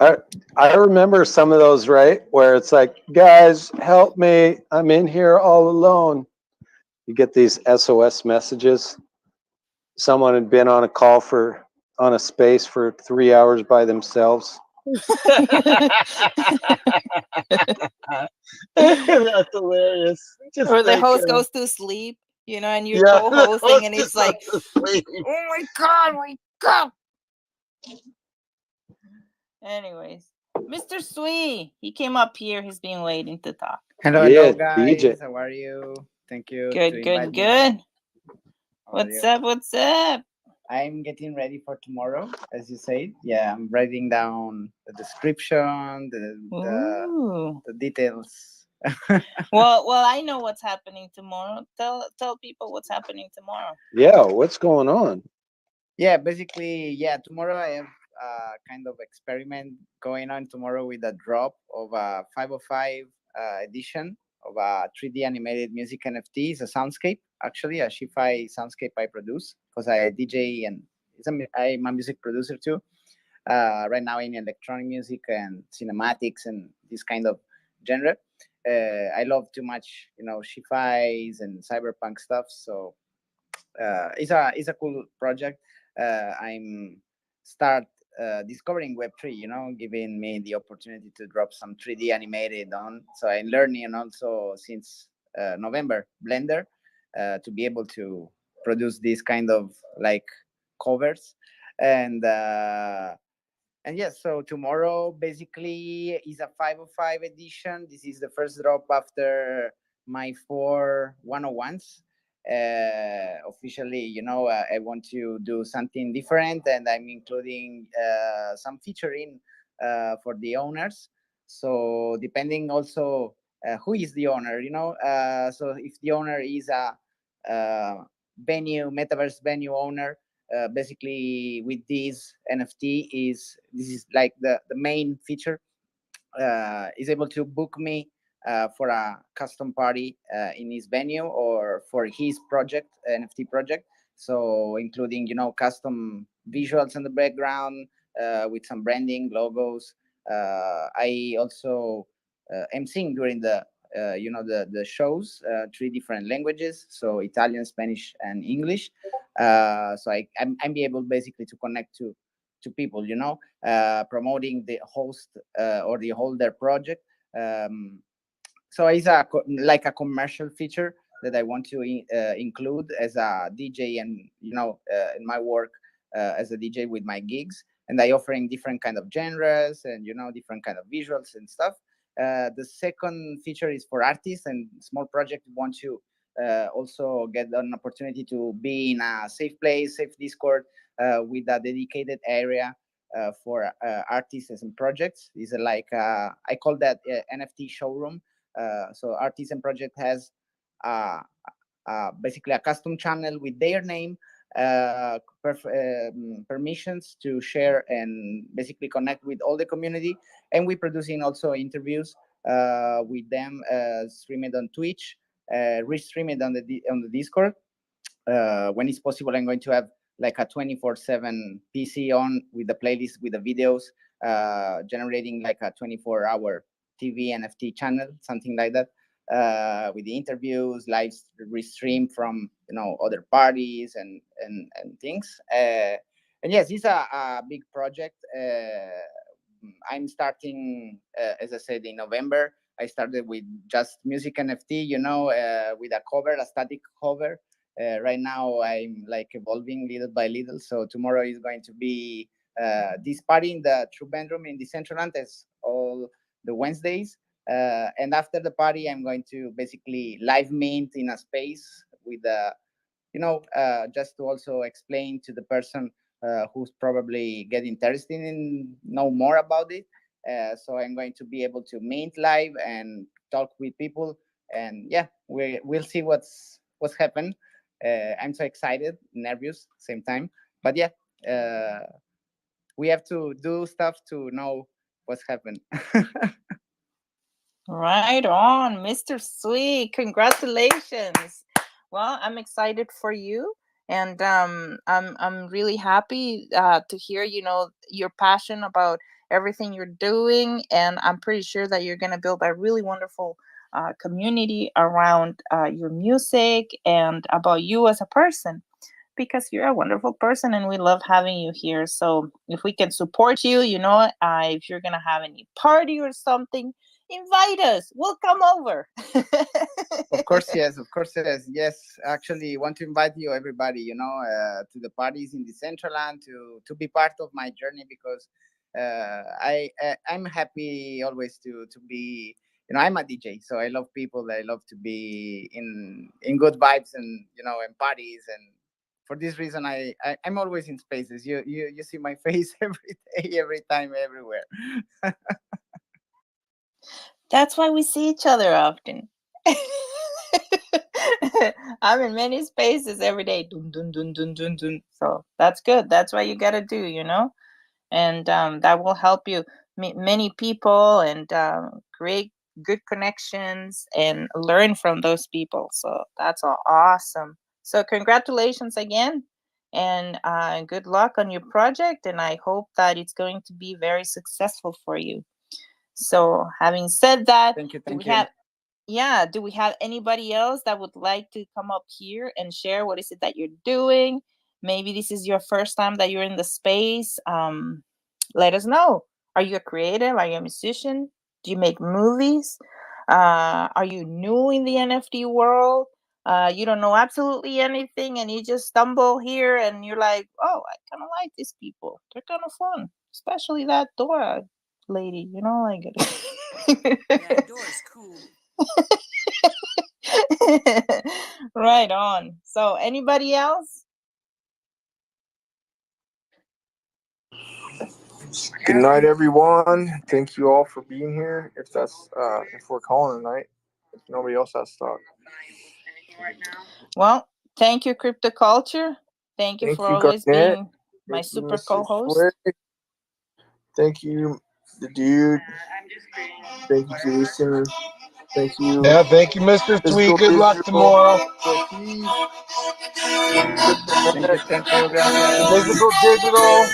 [SPEAKER 6] I remember some of those, right? Where it's like, guys, help me. I'm in here all alone. You get these SOS messages. Someone had been on a call on a space for 3 hours by themselves.
[SPEAKER 9] That's hilarious. Just
[SPEAKER 5] Or the
[SPEAKER 9] like,
[SPEAKER 5] host goes to sleep, and you're
[SPEAKER 9] yeah,
[SPEAKER 5] co-hosting, and it's
[SPEAKER 9] just
[SPEAKER 5] like,
[SPEAKER 9] goes to sleep.
[SPEAKER 5] oh my God, wake up. Anyways, Mr. Sweet, he came up here. He's been waiting to talk.
[SPEAKER 16] Hello,
[SPEAKER 6] Yeah,
[SPEAKER 16] guys.
[SPEAKER 6] DJ.
[SPEAKER 16] How are you? Thank you.
[SPEAKER 5] Good,
[SPEAKER 16] to
[SPEAKER 5] good,
[SPEAKER 16] invite me.
[SPEAKER 5] good.
[SPEAKER 16] How are
[SPEAKER 5] What's
[SPEAKER 16] you?
[SPEAKER 5] up? What's up?
[SPEAKER 16] I'm getting ready for tomorrow, as you said. Yeah, I'm writing down the description, the details.
[SPEAKER 5] Well, I know what's happening tomorrow. Tell people what's happening tomorrow.
[SPEAKER 6] Yeah, what's going on?
[SPEAKER 16] Yeah, basically, tomorrow I have a kind of experiment going on tomorrow with a drop of a 505 edition of a 3D animated music NFT. It's a soundscape, actually, a Shi-Fi soundscape I produce because I DJ and I'm a music producer too. Right now in electronic music and cinematics and this kind of genre. I love too much, Shi-Fis and cyberpunk stuff. So it's a cool project. I'm start discovering Web3, giving me the opportunity to drop some 3D animated on. So I'm learning also since November Blender to be able to produce this kind of like covers. And yes, so tomorrow basically is a 505 edition. This is the first drop after my 4 101s. Officially, I want to do something different, and I'm including some featuring for the owners. So depending also who is the owner, so if the owner is a metaverse venue owner, basically with this NFT this is like the main feature, is able to book me for a custom party in his venue or for his project, NFT project. So including custom visuals in the background with some branding logos. I also emceeing during the shows, 3 different languages, so Italian, Spanish, and English. So I'm be able basically to connect to people, promoting the host or the holder project. So it's like a commercial feature that I want to include as a DJ, and in my work as a DJ with my gigs, and I offering different kind of genres and different kind of visuals and stuff. The second feature is for artists and small projects who want to also get an opportunity to be in a safe place, safe Discord with a dedicated area for artists and projects. Is like I call that NFT showroom. So artists and project has basically a custom channel with their name, permissions to share and basically connect with all the community. And we producing also interviews with them, stream it on Twitch, restream it on the Discord. When it's possible, I'm going to have like a 24/7 PC on with the playlist, with the videos, generating like a 24-hour TV NFT channel, something like that, with the interviews, live restream from other parties and things. And yes, it's a big project. I'm starting, as I said, in November. I started with just music NFT, with a cover, a static cover. Right now, I'm like evolving little by little. So tomorrow is going to be this party in the True Bedroom in Decentraland, as all the Wednesdays. And after the party, I'm going to basically live mint in a space with just to also explain to the person who's probably get interested in know more about it. So I'm going to be able to mint live and talk with people, and yeah, we'll see what's happened. I'm so excited, nervous, same time, but yeah, we have to do stuff to know what's happened.
[SPEAKER 5] Right on, Mr. Sweet. Congratulations. Well, I'm excited for you, and I'm really happy to hear your passion about everything you're doing, and I'm pretty sure that you're gonna build a really wonderful community around your music and about you as a person, because you're a wonderful person and we love having you here. So if we can support you, if you're gonna have any party or something, invite us. We'll come over.
[SPEAKER 16] Of course, yes. Of course, yes. Yes, actually, want to invite you, everybody, to the parties in Decentraland to be part of my journey, because I'm happy always to be. I'm a DJ, so I love people. I love to be in good vibes and in parties, and for this reason, I'm always in spaces. You see my face every day, every time, everywhere.
[SPEAKER 5] That's why we see each other often. I'm in many spaces every day. Dun, dun, dun, dun, dun, dun. So that's good. That's what you got to do, and that will help you meet many people and create good connections and learn from those people. So that's all awesome. So congratulations again, and good luck on your project. And I hope that it's going to be very successful for you. So having said that,
[SPEAKER 16] Thank you.
[SPEAKER 5] do we have anybody else that would like to come up here and share what is it that you're doing? Maybe this is your first time that you're in the space. Let us know. Are you a creative? Are you a musician? Do you make movies? Are you new in the NFT world? You don't know absolutely anything, and you just stumble here, and you're like, oh, I kind of like these people. They're kind of fun, especially that Dora lady. You know, like.
[SPEAKER 2] Yeah, Dora's cool.
[SPEAKER 5] Right on. So, anybody else?
[SPEAKER 15] Good night, everyone. Thank you all for being here. If we're calling tonight, if nobody else has to talk.
[SPEAKER 5] Well, thank you, Crypto Culture. Thank you
[SPEAKER 15] Thank
[SPEAKER 5] for
[SPEAKER 15] you,
[SPEAKER 5] always
[SPEAKER 15] Garnett.
[SPEAKER 5] being my
[SPEAKER 15] Thank you,
[SPEAKER 5] super
[SPEAKER 15] Mr.
[SPEAKER 5] co-host.
[SPEAKER 15] Swig. Thank you, the dude. Thank you, Jason. Thank you,
[SPEAKER 9] Yeah, thank you, Mr. Sweet.
[SPEAKER 15] Physical
[SPEAKER 9] Good luck
[SPEAKER 15] Digital.
[SPEAKER 9] tomorrow.
[SPEAKER 15] Keith.
[SPEAKER 16] Thank you, gracias.
[SPEAKER 9] Physical digital.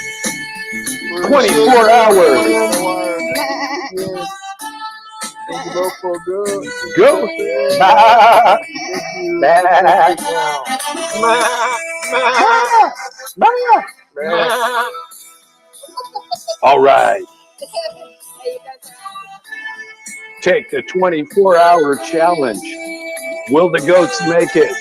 [SPEAKER 15] Appreciate
[SPEAKER 6] 24
[SPEAKER 15] you,
[SPEAKER 6] hours.
[SPEAKER 15] man. Yes. Thank you both for good. Thank you,
[SPEAKER 6] Go.
[SPEAKER 15] Pepe.
[SPEAKER 6] Bah,
[SPEAKER 15] Thank you. I'm gonna go
[SPEAKER 6] bah,
[SPEAKER 15] sleep now.
[SPEAKER 9] Meh, meh,
[SPEAKER 6] bah, bah.
[SPEAKER 15] Man.
[SPEAKER 9] meh.
[SPEAKER 6] All right. Take the 24-hour challenge. Will the goats make it?